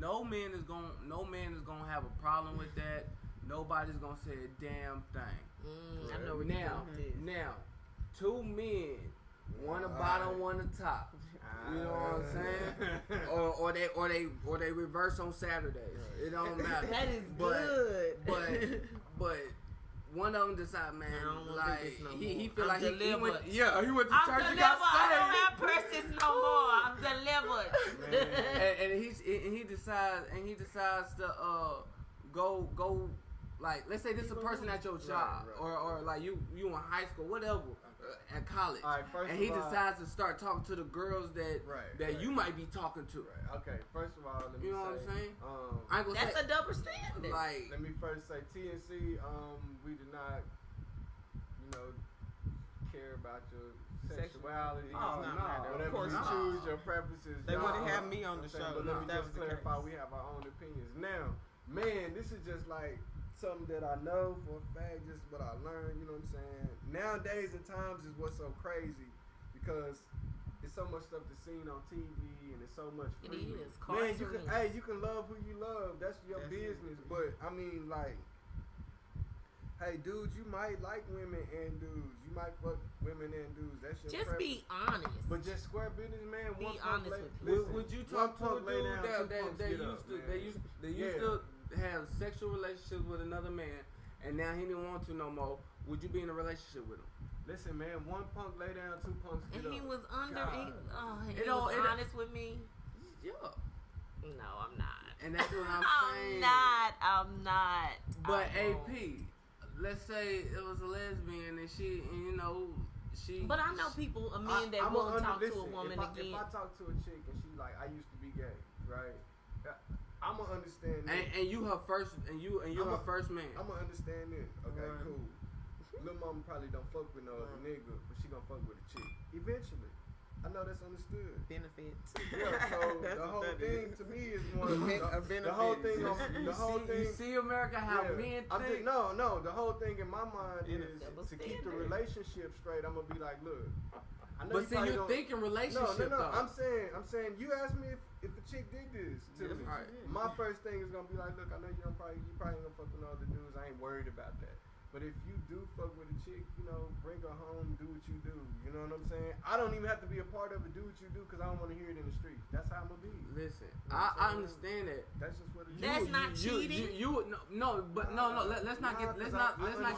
no man is gonna have a problem with that. Nobody's gonna say a damn thing. I know where you're Now, going with this. now, two men, one a bottom, one a top. You know what I'm saying? or they reverse on Saturdays. It don't matter. That is But- good. But one of them decide, man, I don't wanna like do this no he more. feel I'm like he delivered. went to I'm church. He delivered. got I saved. don't have purses no more. I'm delivered. and he decides to go like, let's say this is a person at your job Right. or like you in high school, whatever, at college, All right, first and he of all- decides to start talking to the girls that Right. you might be talking to. Right. Okay. First of all, let me You know say, what I'm saying? I I ain't gonna That's say a double standard. like let me first say TNC. We do not, care about your sexuality. Oh, no. Whatever Of course you not. choose, your preferences. They y'all wouldn't have are. me on the I'm saying, show But let if me that just was the clarify, case. we have our own opinions. Now, man, this is just like something that I know for a fact, just what I learned, you know what I'm saying? Nowadays at times is what's so crazy because it's so much stuff that's seen on TV and it's so much It freedom. is. Man, Cartoons. you can love who you love. That's your That's it. business. But I mean, like, hey, dudes, you might like women and dudes. You might fuck women and dudes. That's your Just preference. be honest. But just square business, man. Be one honest punk with lay, listen, would you one talk to a punk lay dude down, two that punks get up, man. they used to have sexual relationships with another man, and now he didn't want to no more? Would you be in a relationship with him? Listen, man. One punk lay down, two punks get and up. he was under. He It don't- was it- honest with me. Yeah, No, I'm not. and that's what I'm saying. I'm not. But I won't. AP, let's say it was a lesbian and she But I know people, men that I'ma won't talk to a listen, woman if again. I talk to a chick and she like, I used to be gay, right? I'ma understand that. and you her first and you her first man. I'ma understand this. Okay, Right. cool. Lil' mama probably don't fuck with no other nigga, but she gonna fuck with a chick. Eventually. I know that's understood. Benefits. Yeah, so That's the what whole that thing is. to me is more A the benefit. whole thing You see America how yeah. men I'm think. no, the whole thing in my mind is Double to keep the standard. relationship straight. I'm gonna be like, look, I know But you see, probably you're don't- thinking relationship No. though. I'm saying you asked me if a chick did this to Yes, me. Right. My first thing is gonna be like, look, I know you probably ain't gonna fuck with no other dudes. I ain't worried about that. But if you do fuck with a chick, bring her home, do what you do. You know what I'm saying? I don't even have to be a part of it. Do what you do because I don't want to hear it in the streets. That's how I'm gonna be. Listen, You know what I I'm understand that. That's just what it is. That's not cheating. Let's not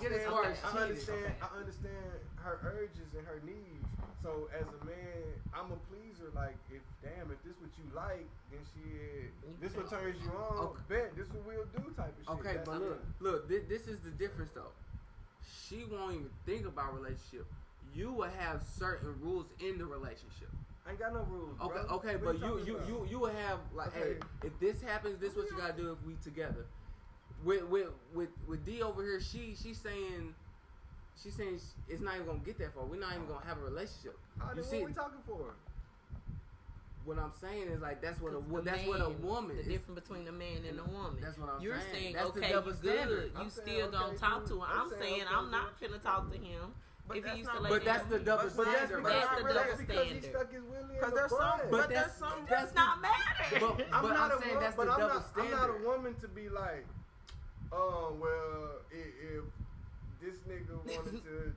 get as far as cheating. I understand her urges and her needs. So as a man, I'm a pleaser. Like, if this what you like, then this what turns you on. Okay. Bet this what we'll do type of shit. Okay, That's but it. look, this is the difference though. She won't even think about relationship. You will have certain rules in the relationship. I ain't got no rules. Okay, bro. okay, What but talking you about? will have like, Okay. hey, if this happens, this what you gotta do if we together. With D over here, she's saying it's not even gonna get that far. We're not even gonna have a relationship. Then You what see, we talking for? what I'm saying is like that's what a The woman. The is. difference between a man and a woman. That's what I'm You're saying. saying, That's the okay, double you standard. good. I'm You saying, still gonna okay, talk to dude. her. I'm I'm saying, saying okay, I'm not dude. finna talk to him. But If he that's used to not- let But that's him- the double But that's standard. because, That's the but double that's because he standard. stuck his willy in Because the there's some- butt. But there's that's some- that's Does not matter. But I'm but not I'm a saying wo- that's but the I'm double not, standard. I'm not a woman to be like, well, if this nigga wanted to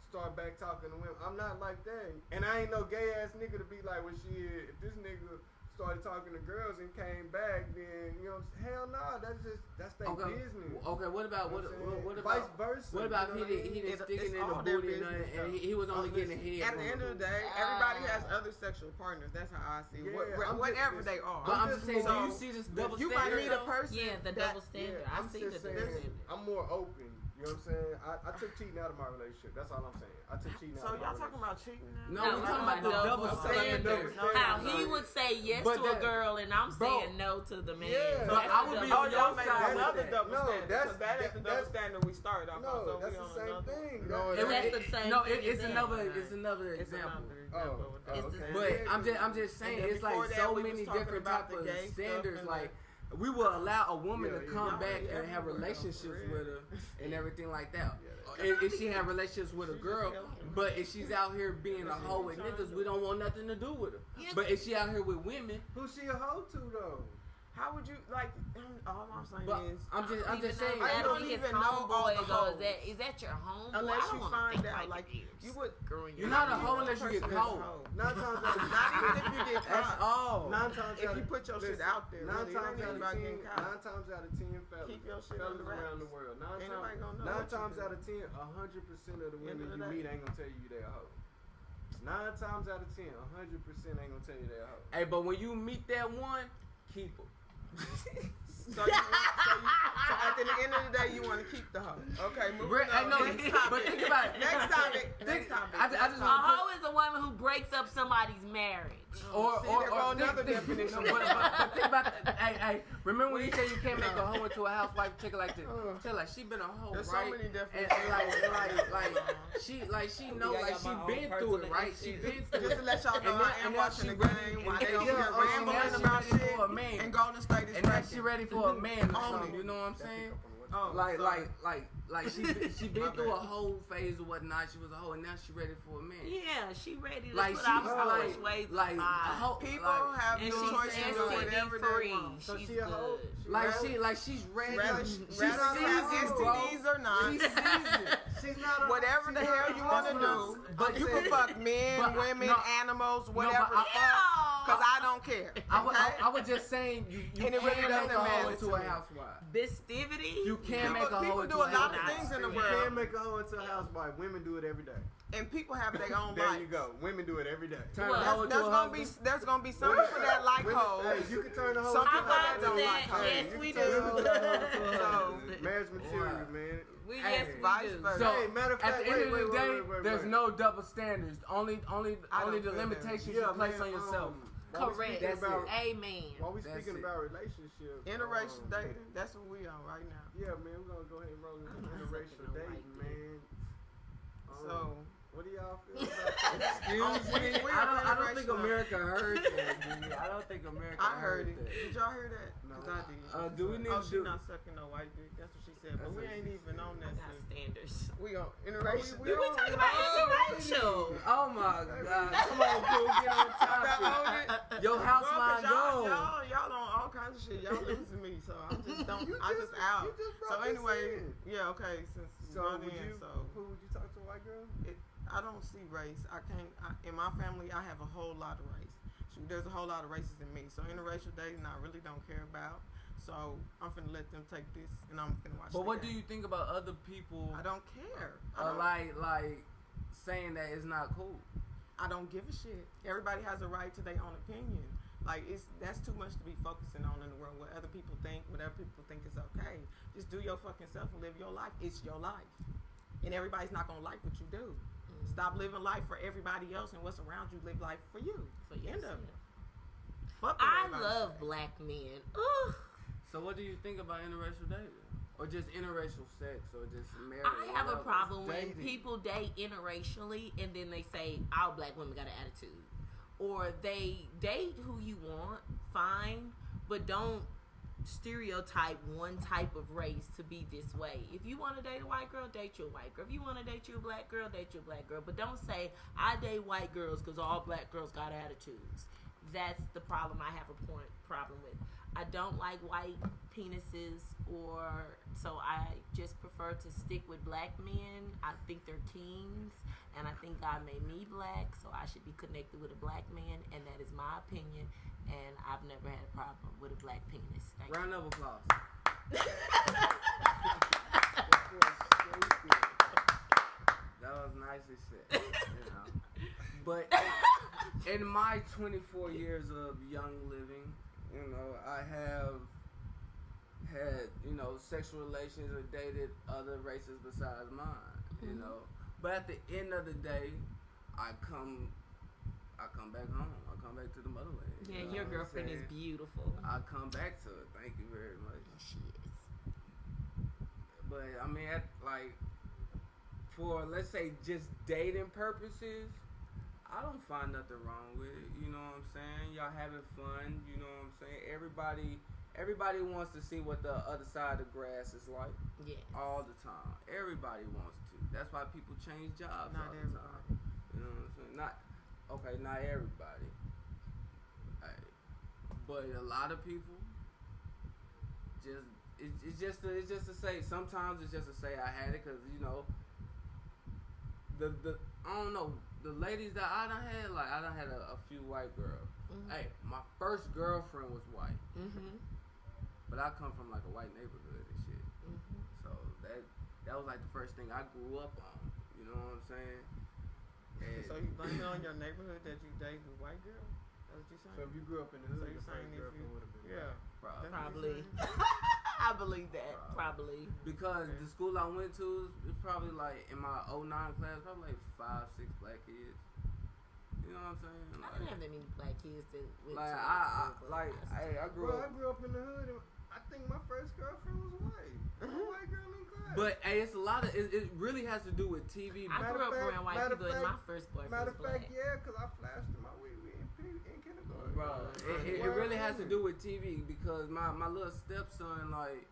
start back talking to women, I'm not like that. And I ain't no gay ass nigga to be like, well, shit, if this nigga started talking to girls and came back, then you know, hell nah, that's their business. Okay, what about You know what I'm saying? what Vice about versa? what about you know he didn't It's stick it in all the their booty business, and he was only getting a head. At from the end of the booty. day, everybody has other sexual partners. That's how I see it. Yeah, I'm Whatever just- they are. But I'm just saying, do you so- see this double you standard? might meet a person. Yeah, the that- double standard. I I'm see just the double saying, standard. I'm more open. You know what I'm saying? I took cheating out of my relationship. That's all I'm saying. I took cheating So out of my y'all talking relationship. about cheating now? No, we're talking about the double I'm talking about the standard. double How standard. he would say yes But to a that- girl and I'm Bro. saying no to the man. Yeah. So But that's I the would be double Oh, on y'all your made side with another that. double No, standard. that's- So that is the double that's- standard we started off on. No, So that's we the on same another. thing. No, That's the same no, thing it's as another that. it's another It's example. another example. It's okay. the- But I'm just saying, And then it's like before that, so we was many talking different about type the of gay stuff standards. and Like we will allow a woman Yeah, to yeah. come Y'all back be and have everywhere, relationships for real. with her and everything like that. Yeah, If she have relationships with a girl, but if she's out here being a hoe with niggas, we don't want nothing to do with her. Yeah. But if she out here with women, Who's she a hoe to though? How would you like? All I'm saying But is, I'm just saying. I don't his even know all the homeboys, or hoes. is that your homeboy? Unless I don't you wanna find think out, like, you're you would. screwing You're your not a homeboy. hoe unless you get Person is a caught. hoe. 9 times out of Not even if you get That's caught. all. 9 times If out you of- put your shit listen, out there, 9 really, it times ain't out even of about 10, getting caught. 9 times out of 10 fellas, Keep your shit fellas under wraps. around the world. Ain't nobody gonna know 9 what you times do. out of 10, 100% of the End women of you the meet day. ain't gonna tell you they a hoe. 9 times out of 10, 100% ain't gonna tell you they a hoe. Hey, but when you meet that one, keep her. So at the end of the day, you want to keep the hoe. Okay, moving on. No, Next topic. but think about it. Next topic. Next topic. I just A hoe is a woman who breaks up somebody's marriage. Or there go another definition. But think about that. Hey, remember when you say you can't make a hoe into a housewife? Check it like this. Tell her she been a hoe, There's right? so many And definitions. she know, like she been through it, right? She been through Just it. to let y'all know, I am watching the game while they over here now rambling she about ready shit. for a man. And Golden State is And now cracking. she ready for a man or Own something. it. You know what I'm saying? Oh, Like sorry. she been My through a bad. whole phase or whatnot. She was a hoe, and now she ready for a man. Yeah, she ready to Like put she out selfish like ways like a aside. hoe. People like, have And the she's choice to do whatever STD they free. want. So She's she a hoe? good. like she's ready. Rather She have seasoned, bro. STDs or not. She seasoned. She's not a Whatever the hell you want to do, But you I'm can fuck men, but women, no, animals, but whatever the fuck. Cause I don't care. I was just saying you And it can't really make doesn't a hoe matter into to a me. housewife. Festivity. You can't make a hoe People into do a lot of housewife. things in the You can't world, make a hoe into a housewife. Women do it every day. and people have their own There lives. you go. Women do it every day. Turn Well, a hoe into a husband. There's gonna be some people that like Women, hoes. hey, you can turn the hoe Some into a people that husband. don't that. like hoes. Yes, You we can turn the hoe into a So, husband. Marriage material, Wow. man. We Hey, yes vice we do. versa. So Hey, matter of at fact, the end of the wait, day, wait, there's wait. no double standards. Only I the don't feel that. limitations you place on yourself. While we Correct. speaking That's about- Amen. While we That's speaking it. about relationships, Interracial dating, that's what we on right now. Yeah, man, we're gonna go ahead and roll into interracial dating, man. So, what do y'all feel about that? Excuse me. we I don't think interracial. America heard that. Dude. I don't think America I heard it. that. Did y'all hear that? No. 'Cause I did. Do we need Oh, to she do? not sucking no white dick. That's what she said. But That's we what ain't she even on that Got shit. standards. We on interracial. We talking about interracial. Oh my God! Come on, boo, get on topic. Your house line go. Y'all on all kinds of shit. Y'all losing me, so I just don't. You I just out. you just So brought this anyway, in. yeah, okay. Since So one would in, you? so Who would you talk to, a white girl? I don't see race. I can't. In my family, I have a whole lot of race. There's a whole lot of races in me. So interracial dating, I really don't care about. So I'm finna let them take this, and I'm finna watch. But the what do game. you think about other people? I don't care. I don't, like saying that it's not cool. I don't give a shit. Everybody has a right to their own opinion. Like that's too much to be focusing on in the world. What other people think, what other people think is okay. Just do your fucking self and live your life. It's your life, and everybody's not gonna like what you do. Stop living life for everybody else and what's around you. Live life for you. For yourself. End of it. Fuck what I everybody love say. black men. Ugh. So what do you think about interracial dating, or just interracial sex, or just marriage? I have a whatever? problem when Dating. people date interracially and then they say all black women got an attitude, or they date who you want, fine, but don't stereotype one type of race to be this way. If you want to date a white girl, date you a white girl. If you want to date you a black girl, date you a black girl. But don't say I date white girls because all black girls got attitudes. That's the problem I have a problem with. I don't like white penises, so I just prefer to stick with black men. I think they're kings, and I think God made me black, so I should be connected with a black man, and that is my opinion. And I've never had a problem with a black penis. Thank you. Round of applause. That was nicely said. You know. But in my 24 years of young living, you know, I have had, you know, sexual relations or dated other races besides mine, you know. But at the end of the day, I come back home. I come back to the motherland. Yeah, you know your what I'm girlfriend is saying? beautiful. I come back to it. Thank you very much. She is. But I mean, for let's say just dating purposes, I don't find nothing wrong with it. You know what I'm saying? Y'all having fun. You know what I'm saying? Everybody wants to see what the other side of the grass is like. Yeah. All the time. Everybody wants to. That's why people change jobs Not all the everybody. time. You know what I'm saying? Not everybody. Hey. But a lot of people, it's just to say. Sometimes it's just to say I had it because the I don't know, the ladies that I done had, like I done had a few white girls. Mm-hmm. Hey, my first girlfriend was white, Mm-hmm. but I come from like a white neighborhood and shit. Mm-hmm. So that was like the first thing I grew up on. You know what I'm saying? And So you blame it on your neighborhood that you dated a white girl? That's what you saying? So if you grew up in the So hood, you're your saying first if girlfriend you- would have been Yeah. probably. Probably. I believe that. Probably. Because Okay. the school I went to is probably like in my 09 class, probably like 5-6 black kids. You know what I'm saying? I didn't have that many black kids that went Like to I grew Bro, I up. grew up in the hood, and I think my first girlfriend was white. A white girl in class. But hey, it's a lot of. It really has to do with TV. I grew up around white matter people, and fact- my first boyfriend matter was of fact, black. yeah, because I flashed in my wee in kindergarten. Bro, it really has to do with TV because my little stepson, like,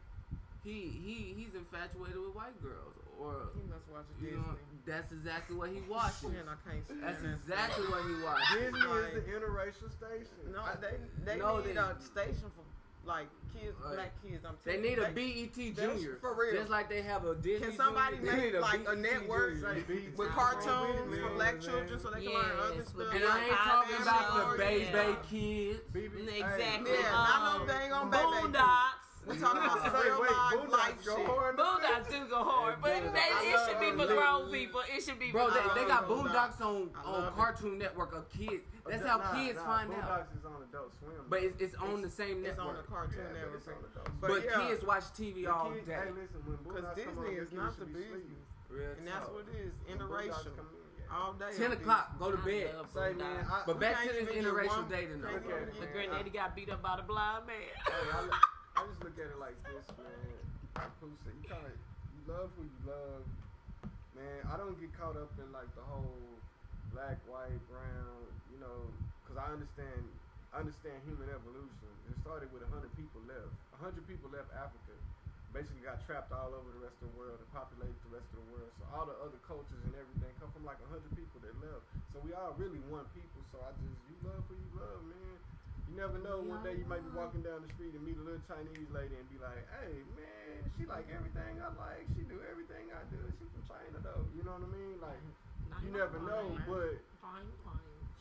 he's infatuated with white girls, or He must watch a you Disney. know, that's exactly what he watches. Man, I can't stand That's that exactly stuff. what he watches. Disney Like- is the interracial station. No, I- they No, need they- a station for like kids, Right. black kids. I'm They telling need you, a BET that's Junior, for real. just like they have a Disney. Can somebody Junior, they make need like a BET network Junior. Say BET. with Yeah. cartoons Yeah. for black children so they can learn other Yes, stuff? with And I ain't talking Family about the Show, Baby yeah. Kids. Exactly. Yeah, not no dang on baby. Boondocks. We talking about Say, real wait, life Boondocks go shit. hard. Boondocks do go hard, but Hey, it should be for grown people. It should be. Bro, for they got love Boondocks I on love it. Cartoon Network of kids. That's how kids find out. Boondocks is on Adult Swim. But it's on the same It's on the network. Cartoon Yeah, Network. it's on Adult Swim. But yeah, kids watch TV all The kids- day. Hey, listen, when because Boondocks come on, Disney the is kids not should the be business, sleeping. Real and that's talk. what it is. When Boondocks Interracial come in, yeah. all day. 10 on o'clock, go to I bed. love Say, man, Boondocks. But We back can't to this even get interracial one- dating Look though. at it, The man. granddaddy got beat up by the blind man. Hey, I just look at it like this, man. Like Pooh said, you love who you love. Man, I don't get caught up in like the whole black, white, brown, because I understand human evolution. It started with 100 people left. 100 people left Africa. Basically got trapped all over the rest of the world and populated the rest of the world. So all the other cultures and everything come from like 100 people that left. So we all really one people. So you love who you love, man. You never know. One day you might be walking down the street and meet a little Chinese lady and be like, hey, man, she like everything I like. She do everything I do. She from China, though. You know what I mean? Like, you never know. But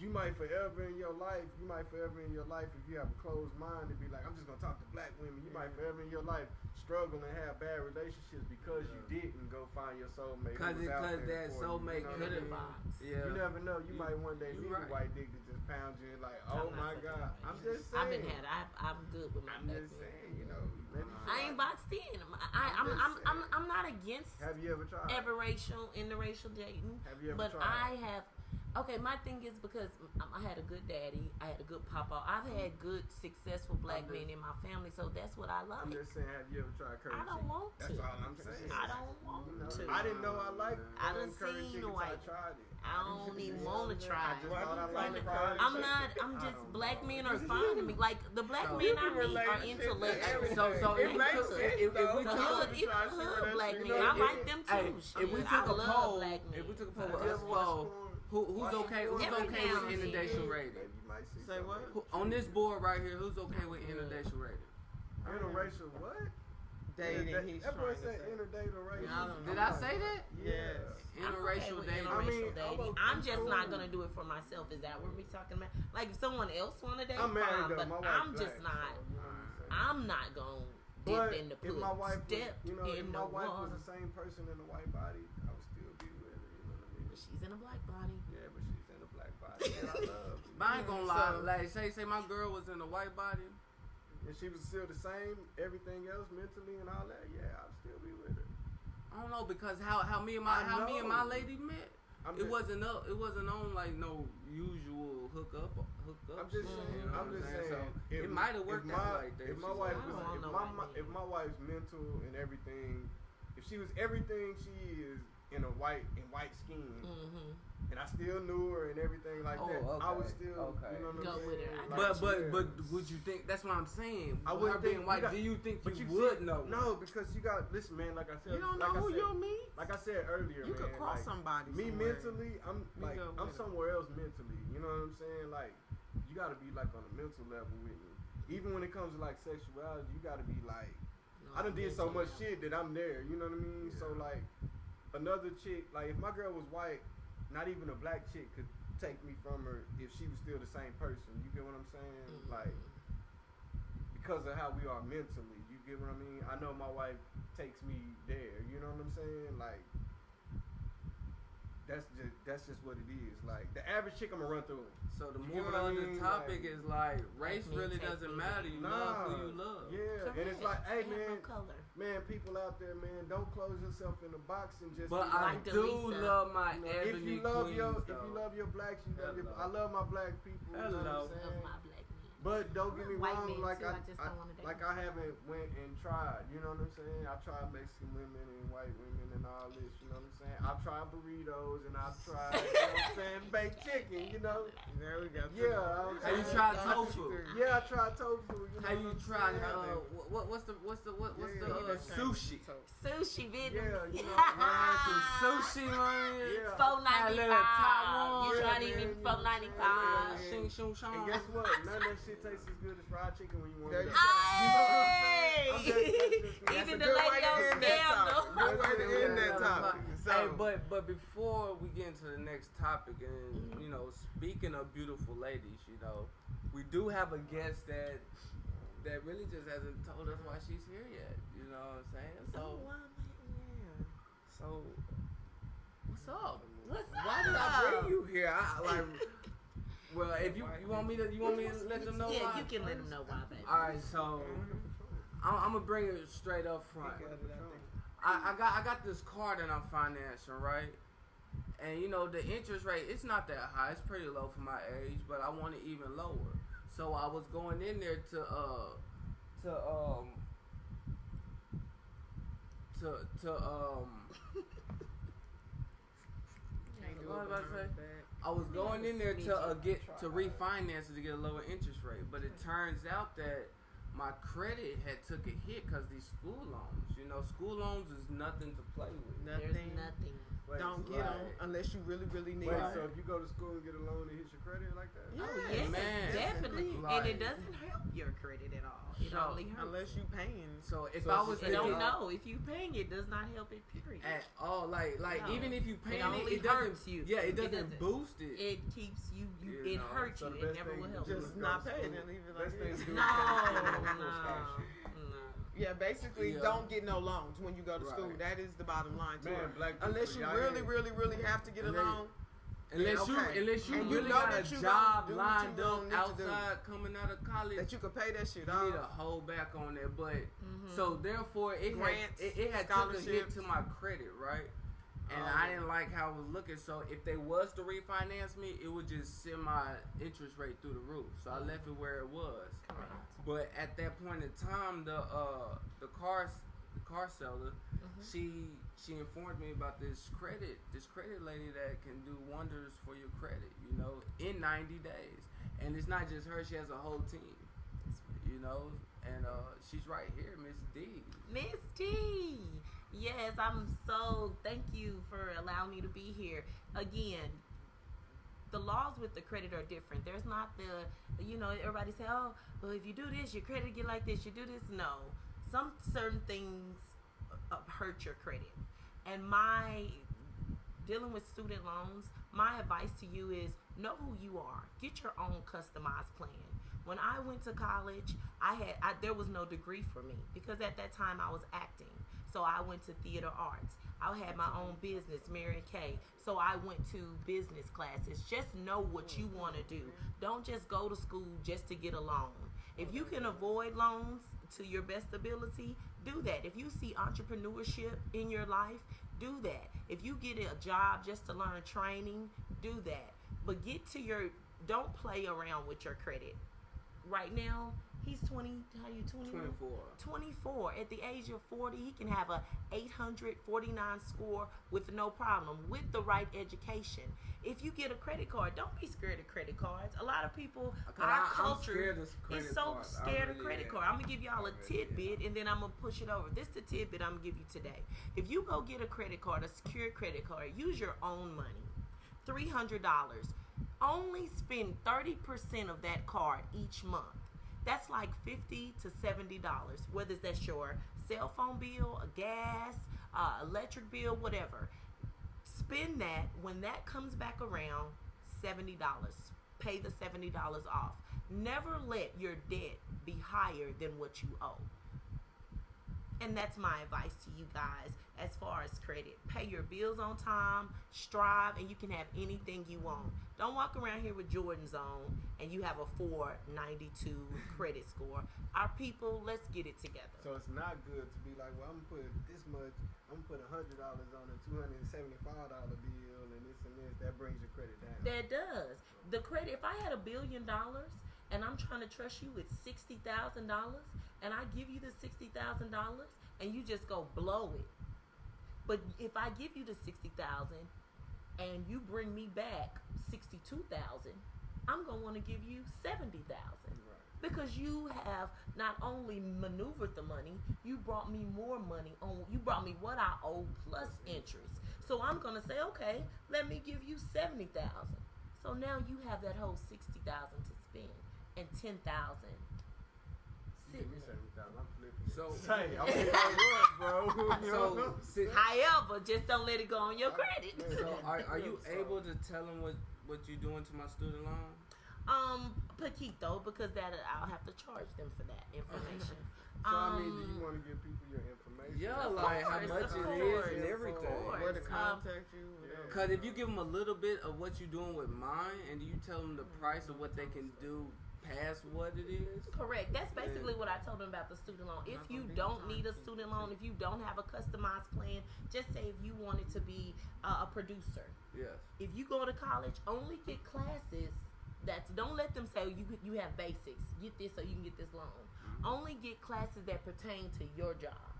you might forever in your life, if you have a closed mind, to be like, I'm just going to talk to black women. You might forever in your life struggle and have bad relationships because you didn't go find your soulmate. Because that soulmate could have. Yeah. You never know. You might one day You meet right. a white dick that just pounds you and like, oh I'm my not such a God. white I'm dick. just saying. I'm good with my I'm black just men. saying, maybe I ain't boxed in. I'm not against Have you ever tried? interracial dating. Have you ever But tried? I have. Okay, my thing is because I had a good daddy, I had a good papa. I've had good, successful black men in my family, so that's what I like. I'm just saying, have you ever tried curry I don't chicken? want That's to. all I'm saying. I don't want to. I didn't know I liked I done curry seen chicken till I white- tried it. I don't even want to try. I just thought I liked Like, fried I'm chicken. not. I'm I just don't black know. men are fine to me. Like the black So- men I meet are Relationship, intellectual. So It if we makes took- sense, if though. we The took hood, to even try to see where hood that black shit men, go. I like them too. Hey, if we I took a love poll, black men. if we took a poll Have with you us ever watched four, porn? who's okay with Every now and then. inundation rating? Maybe you might see Say something. what? On this board right here, who's okay with inundation rating? Interracial what? Dating, he's That trying boy to said say. interracial. Yeah, I don't know. Did I say that? Yes. I'm okay Interracial with dating. interracial I mean, dating. I'm I'm just cool. not gonna do it for myself. Is that what we're talking about? Like if someone else want to date, I'm married fine, though. but My wife I'm black, just not. so, you know what I'm saying? I'm not gonna dip But in the if pool. my wife was, Step if in my the wife was water. the same person in a white body, I would still be with her. You know what I mean? She's in a black body. Yeah, but she's in a black body that I love. But I ain't gonna lie, So- like say my girl was in a white body. And she was still the same, everything else mentally and all that. Yeah, I'd still be with her. I don't know because how me and I my know. lady met. I'm It just- wasn't on like no usual hookup. I'm just saying. You know I'm what just saying? saying. So it might have worked out like that. If my She's wife like, was, I don't if know my, why if my wife's mental and everything, if she was everything she is in white skin, Mm-hmm. and I still knew her and everything like Oh, that, I would okay, still, okay. you know what Go I'm with saying? her. I Like, But yeah. would you think? That's what I'm saying. I With wouldn't her being think- white. you got- Do you think But you you would see, know? No, because you got listen, man. Like I said, You don't know like I who said, you'll meet. Like I said earlier, You man, could cross like, somebody. me somewhere. mentally, I'm Me like go I'm with it. somewhere else mentally. You know what I'm saying? Like you got to be like on a mental level with me. Even when it comes to like sexuality, you got to be like I done did so mental much health. shit that I'm there. You know what I mean? So like, another chick, like if my girl was white, not even a black chick could take me from her if she was still the same person. You get what I'm saying? Mm-hmm. Like, because of how we are mentally. You get what I mean? I know my wife takes me there. You know what I'm saying? Like, that's just what it is. Like, the average chick, I'm gonna run through. So the You get moving what I on mean? the topic Like, is like race me, really take doesn't me. matter. You love who you love. Yeah, and it's like, hey They have man, no color. man, people out there, man, don't close yourself in a box and just. But be I Like do Delisa. love my you know, ebony if you love queens, your, though. if you love your blacks, you love your. Hello. I love my black people. You know what Hello. I'm saying? Love my black men. But don't get me White wrong, men, like too, I just don't wanna date like them. I haven't went and tried. You know what I'm saying? I tried Mexican women and white women and all this. You know what I'm saying? I've tried burritos and I've tried, you know what I'm saying, baked chicken. You know? There we go. Yeah. Have you tried tofu? Yeah, I tried tofu. You know How what you I'm tried? saying? What's the Yeah, sushi? Sushi, Vietnam. Yeah, you know, Man, some sushi, man. Yeah. $4.95. You Yeah, trying to man, eat you know what I'm saying? $4.95? Yeah. Shing shung shong. And guess what? None of that shit tastes as good as fried chicken when you want There it. you go. Hey! I'm just- Even That's the a good way lady to on end that scandal. topic. Good way to end that topic. So, Hey, but before we get into the next topic, and you know, speaking of beautiful ladies, you know, we do have a guest that really just hasn't told us why she's here yet. You know what I'm saying? So what's up? Why did I bring you here? Well, if you want me to let them know Yeah, why? you can let them know why, baby. All right, so I'm gonna bring it straight up front. I got this car that I'm financing, right? And you know the interest rate, it's not that high. It's pretty low for my age, but I want it even lower. So I was going in there to what was I say? I was going in there to refinance it to get a lower interest rate, but it turns out that my credit had took a hit because these school loans. You know, school loans is nothing to play with. There's nothing. Don't get them unless you really, really need Wait, them. so if you go to school and get a loan, it hits your credit like that? Yeah. Oh, yes, Man. definitely. Like- And it doesn't help your credit at all. It So- only hurts. Unless you paying. So if So I it's was just It to don't get- know. If you paying, it does not help it, period. at all, like No. even if you pay It only it doesn't hurts you. Yeah, it It doesn't doesn't. boost it. It keeps you, You it know, hurts so you. the It best never thing will to help do you. is Just go not to paying school. and leave it Best like thing this. to do is No, go to school. no. Yeah, basically, Yeah. don't get no loans when you go to school. Right. That is the bottom line to Man, it. black people, Unless you y'all really, ain't- really, really have to get a And they- loan. Unless okay. you And you really know got a that you job gonna do what you lined gonna up need to do. outside coming out of college, That you could pay that shit you need to off. hold back on that. But Mm-hmm. so therefore it Grants, had took a hit scholarships. to my credit, right? And Oh. I didn't like how it was looking. So if they was to refinance me, it would just send my interest rate through the roof. So I left it where it was. Correct. But at that point in time, the car seller, she informed me about this credit lady that can do wonders for your credit, you know, in 90 days. And it's not just her; she has a whole team, you know. And she's right here, Miss D. Miss T. Yes, thank you for allowing me to be here. Again, the laws with the credit are different. There's not everybody say, oh, well, if you do this, your credit get like this, you do this. No. Some certain things hurt your credit. And dealing with student loans, my advice to you is know who you are. Get your own customized plan. When I went to college, there was no degree for me because at that time I was acting. So I went to theater arts. I had my own business, Mary Kay. So I went to business classes. Just know what you want to do. Don't just go to school just to get a loan. If you can avoid loans to your best ability, do that. If you see entrepreneurship in your life, do that. If you get a job just to learn training, do that. But don't play around with your credit. Right now, he's 20, how you 21? 24. At the age of 40, he can have a 849 score with no problem, with the right education. If you get a credit card, don't be scared of credit cards. A lot of people, our culture is so scared of credit cards. I'm going to give y'all a tidbit, and then I'm going to push it over. This is the tidbit I'm going to give you today. If you go get a credit card, a secured credit card, use your own money, $300. Only spend 30% of that card each month. That's like $50 to $70, whether that's your cell phone bill, a gas, electric bill, whatever. Spend that. When that comes back around, $70. Pay the $70 off. Never let your debt be higher than what you owe. And that's my advice to you guys as far as credit. Pay your bills on time, strive, and you can have anything you want. Don't walk around here with Jordans on and you have a 492 credit score. Our people, let's get it together. So it's not good to be like, well, I'm gonna put this much, I'm gonna put $100 on a $275 bill and this and this. That brings your credit down. That does. The credit, if I had $1 billion and I'm trying to trust you with $60,000 and I give you the $60,000 and you just go blow it. But if I give you the $60,000 and you bring me back $62,000, I'm going to want to give you $70,000. Because you have not only maneuvered the money, you brought me more money on. You brought me what I owe plus interest. So I'm gonna say, okay, let me give you $70,000. So now you have that whole $60,000 to spend and $10,000. Give me $70,000. I'm flipping. So, hey, I'm what, bro? so however, just don't let it go on your credit. So are you able to tell them what you're doing to my student loan? Poquito, because that I'll have to charge them for that information. So I mean, do you want to give people your information? Yeah, like how much it is and everything. Where to contact you. Because if you give them a little bit of what you're doing with mine, and you tell them the price of what they can do past what it is. Correct. That's basically what I told them about the student loan. If you don't need a student loan, if you don't have a customized plan, just say if you wanted to be a producer. Yes. If you go to college, only get classes. Don't let them say you have basics. Get this so you can get this loan. Only get classes that pertain to your job,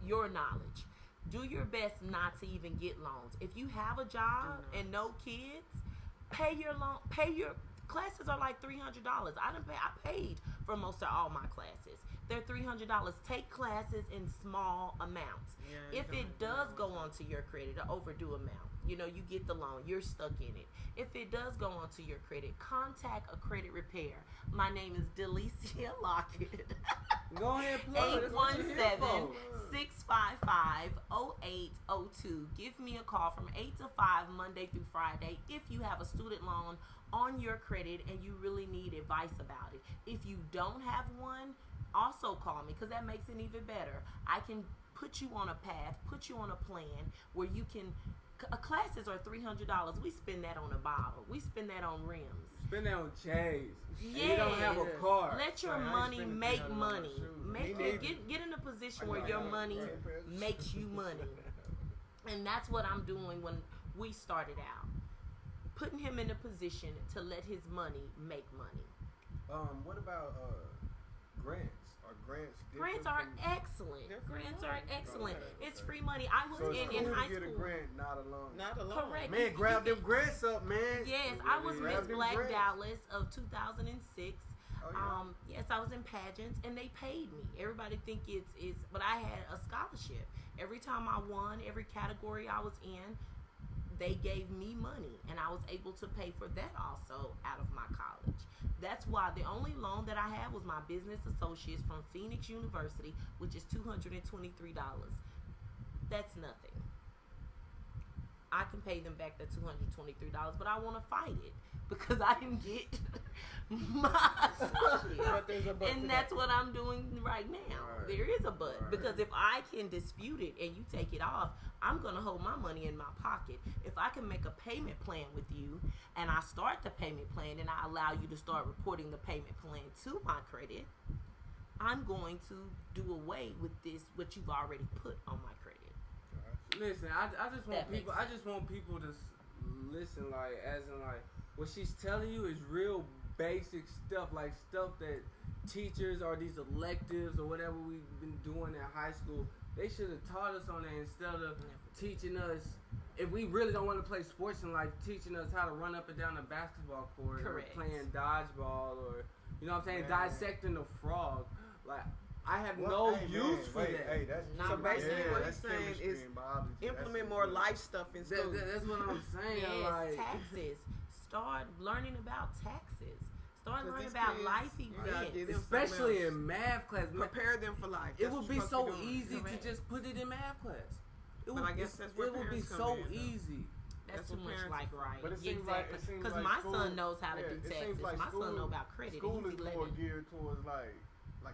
your knowledge. Do your best not to even get loans. If you have a job and no kids, pay your loan. Pay your classes are like $300. I paid for most of all my classes. They're $300. Take classes in small amounts. Yeah, if it does go onto your credit, an overdue amount, you get the loan, you're stuck in it. If it does go onto your credit, contact a credit repair. My name is Delicia Lockett. Go ahead, plug. 817-655-0802. Give me a call from 8 to 5 Monday through Friday if you have a student loan on your credit and you really need advice about it. If you don't have one, also call me because that makes it even better. I can put you on a path, put you on a plan where you can. Classes are $300. We spend that on a bottle. We spend that on rims. Spend that on chains. Yeah. You don't have a car. Let your money make money. Get in a position where your money makes you money. And that's what I'm doing when we started out. Putting him in a position to let his money make money. What about grants? Are grants different? Grants are excellent. Grants are excellent. It's free money. I was in high school. Get a grant, not a loan. Not a loan. Correct. Man, grab them grants up, man. Yes, I was Miss Black grants. Dallas of 2006. Oh, yeah. Yes, I was in pageants and they paid me. Everybody think it's, but I had a scholarship. Every time I won, every category I was in, they gave me money and I was able to pay for that also out of my college. That's why the only loan that I had was my business associates from Phoenix University, which is $223. That's nothing. I can pay them back the $223, but I want to fight it because I didn't get my associates. And that's what I'm doing right now. Right. There is a but. Right. Because if I can dispute it and you take it off, I'm going to hold my money in my pocket. If I can make a payment plan with you and I start the payment plan and I allow you to start reporting the payment plan to my credit, I'm going to do away with this, what you've already put on my credit. Listen, I just want people. I just want people to listen, like as in like what she's telling you is real basic stuff, like stuff that teachers or these electives or whatever we've been doing in high school. They should have taught us on that instead of teaching us. If we really don't want to play sports in life, teaching us how to run up and down the basketball court, correct, or playing dodgeball, or you know what I'm saying, dissecting a frog, like. I have use for that. So basically what he's saying is implement more life stuff in school. That's what I'm saying. Yes, like, taxes. Start learning about taxes. Start 'Cause learning these about kids, life you gotta events. give them Especially something else. in math class. Prepare them for life. It That's would what be you're so supposed to be doing. easy to Correct. just put it in math class. But I guess that's where it would be parents come so in, though. easy. That's That's too what much parents like are for. right. But it seems like Exactly. because my school, son knows how to do it seems taxes. like My school, son know about credit. School He's is more 11. geared towards like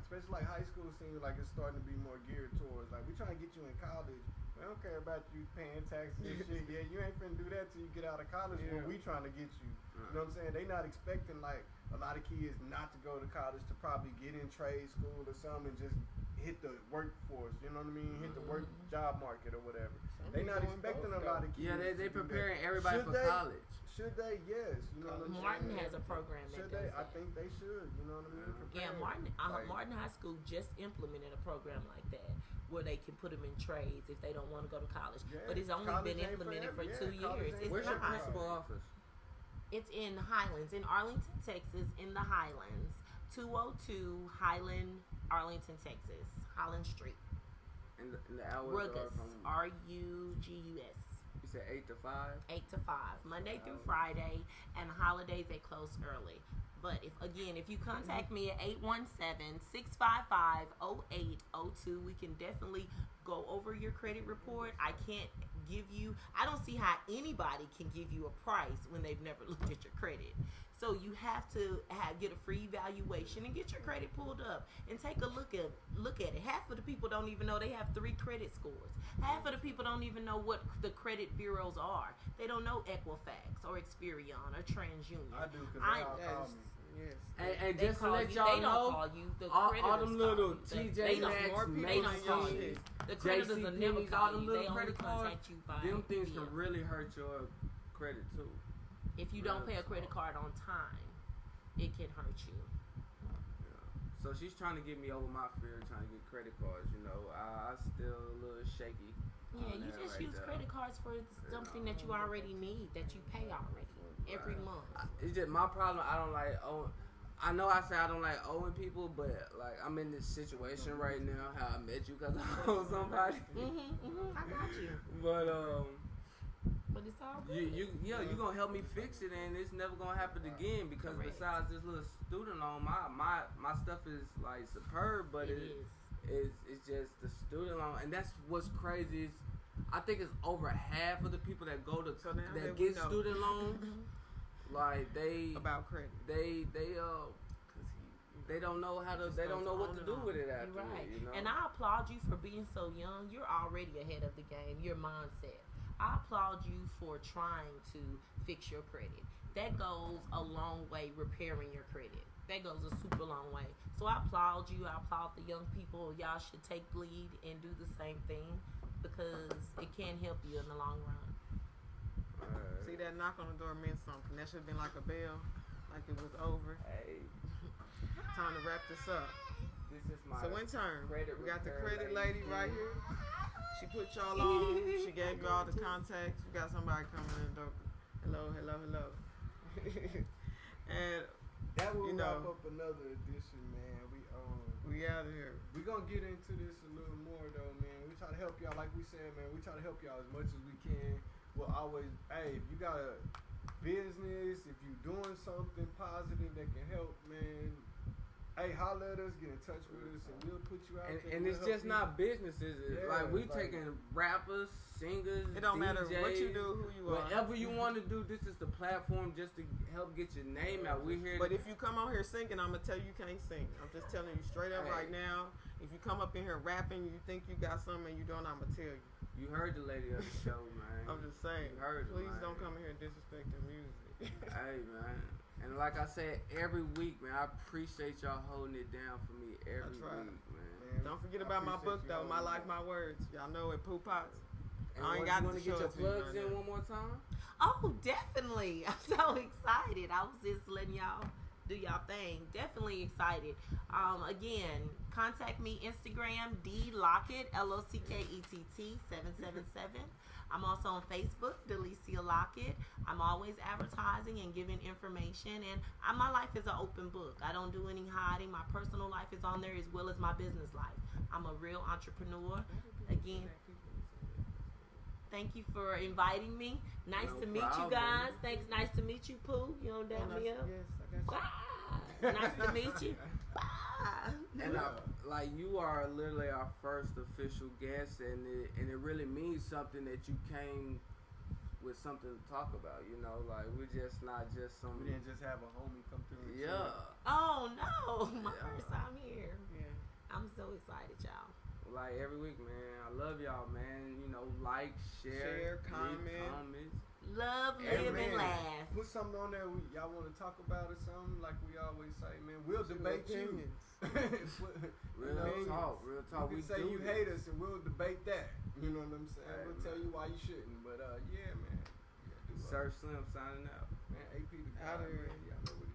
especially like high school seems like it's starting to be more geared towards like we trying to get you in college. We don't care about you paying taxes and shit. Yeah, you ain't finna do that till you get out of college. Yeah. But we trying to get you. You know what I'm saying? They not expecting like a lot of kids not to go to college to probably get in trade school or something and just hit the workforce. You know what I mean? Hit the work job market or whatever. Some They not people expecting both, a lot of kids. Yeah, they to do preparing that. everybody Should for they? college. Should they? Yes. You know what I'm Martin saying? has a program that Should does they? I that. think they should. You know what I mean? Yeah, Prepare. Martin High School just implemented a program like that where they can put them in trades if they don't want to go to college. Yeah, But it's only college been ain't implemented for forever. 2 Yeah, college years. ain't It's Where's your not. principal office? It's in Highlands, in Arlington, Texas, in the Highlands. 202 Highland, Arlington, Texas. Highland Street. And the hours Rugus. are from, Rugus. you said 8 to 5? 8 to 5. Monday through Friday. And holidays, they close early. But if you contact me at 817-655-0802, we can definitely go over your credit report. I don't see how anybody can give you a price when they've never looked at your credit. So you have to get a free evaluation and get your credit pulled up and take a look at it. Half of the people don't even know they have 3 credit scores. Half of the people don't even know what the credit bureaus are. They don't know Equifax or Experian or TransUnion. I do because they all call me. Yes. And They just to call let you- y'all they don't know, call you. The all creditors them call little you. TJ They don't- Maxx, more people They don't than call your you. shit. The creditors will JC never Penney's, call all them you. little They only credit cards, contact you by them things via. can really hurt your credit too. If you don't pay a credit card on time, it can hurt you. So she's trying to get me over my fear, trying to get credit cards. You know, I still a little shaky. Yeah, on you that just right use there. credit cards for something that you already need, that you pay already every Right. month. It's just my problem. I don't like owing. I know I say I don't like owing people, but like I'm in this situation right now. How I met you because I owe somebody. I got you. But But it's all good. you gonna help me fix it, and it's never gonna happen again because Correct. besides this little student loan, my stuff is like superb, but It is. it's just the student loan, and that's what's crazy is I think it's over half of the people that go to So now that that we get know. student loans, like they About credit. they don't know how to Just they goes don't know what on to and do on. with it after You're right. you know. And I applaud you for being so young. You're already ahead of the game, your mindset. I applaud you for trying to fix your credit. That goes a long way repairing your credit. That goes a super long way. So I applaud you. I applaud the young people. Y'all should take lead and do the same thing because it can help you in the long run. See, that knock on the door meant something. That should have been like a bell, like it was over. Hey, Time to wrap this up. this is my So in turn, credit we got the repair credit lady right here. She put y'all on. She gave you all the contacts. We got somebody coming in the door. Hello. And That will You know. wrap up another edition, man. we out of here. We gonna get into this a little more though, man. We try to help y'all, like we said, man. We try to help y'all as much as we can. We'll always, hey, if you got a business, if you doing something positive that can help, man. Hey, holler at us, get in touch with us, and we'll put you out there. and We'll it's help just you. not businesses. It's Yeah, like we like- taking rappers, singers. It don't matter what you DJs, do, who you are. Whatever you want to do, this is the platform just to help get your name out. We're here. But if you come on here singing, I'm gonna tell you can't sing. I'm just telling you straight up right now. If you come up in here rapping, you think you got something and you don't, I'm gonna tell you. you heard the lady of the show, man. I'm just saying. You heard it, Please man. don't come in here and disrespect the music. Hey, man. And like I said, every week, man, I appreciate y'all holding it down for me every That's right. week, man. Man, Don't forget I about my appreciate book you though, holding My it Life, down. My Words. Y'all know it, Pooh Pots. And I ain't what, got you to want to show get your it to you plugs right in now. one more time? Oh, definitely. I'm so excited. I was just letting y'all do y'all thing. Definitely excited. Again, contact me Instagram, DLockett, LOCKETT 777. I'm also on Facebook, Delicia Lockett. I'm always advertising and giving information, and my life is an open book. I don't do any hiding. My personal life is on there as well as my business life. I'm a real entrepreneur. Again, thank you for inviting me. Nice No to meet problem. you guys. Thanks. Nice to meet you, Pooh. You don't Oh, doubt me nice. up. Yes, I got you. Ah. Nice to meet you. Bye. And like you are literally our first official guest, and it really means something that you came with something to talk about. You know, like we're just not just some. We didn't just have a homie come through. And Yeah. Oh no, my Yeah. first time here. Yeah. I'm so excited, y'all. Like every week, man. I love y'all, man. You know, like, share, leave comment. comments. Love, Hey, live, and man, laugh. Put something on there y'all want to talk about or something. Like we always say, man, we'll debate you. Real talk, real talk. You We can say do you this. hate us and we'll debate that. You know what I'm saying? Right, We'll man. tell you why you shouldn't. But yeah, man. Yeah, Sir Slim signing out. man, AP the Outta guy, here. man. Y'all know what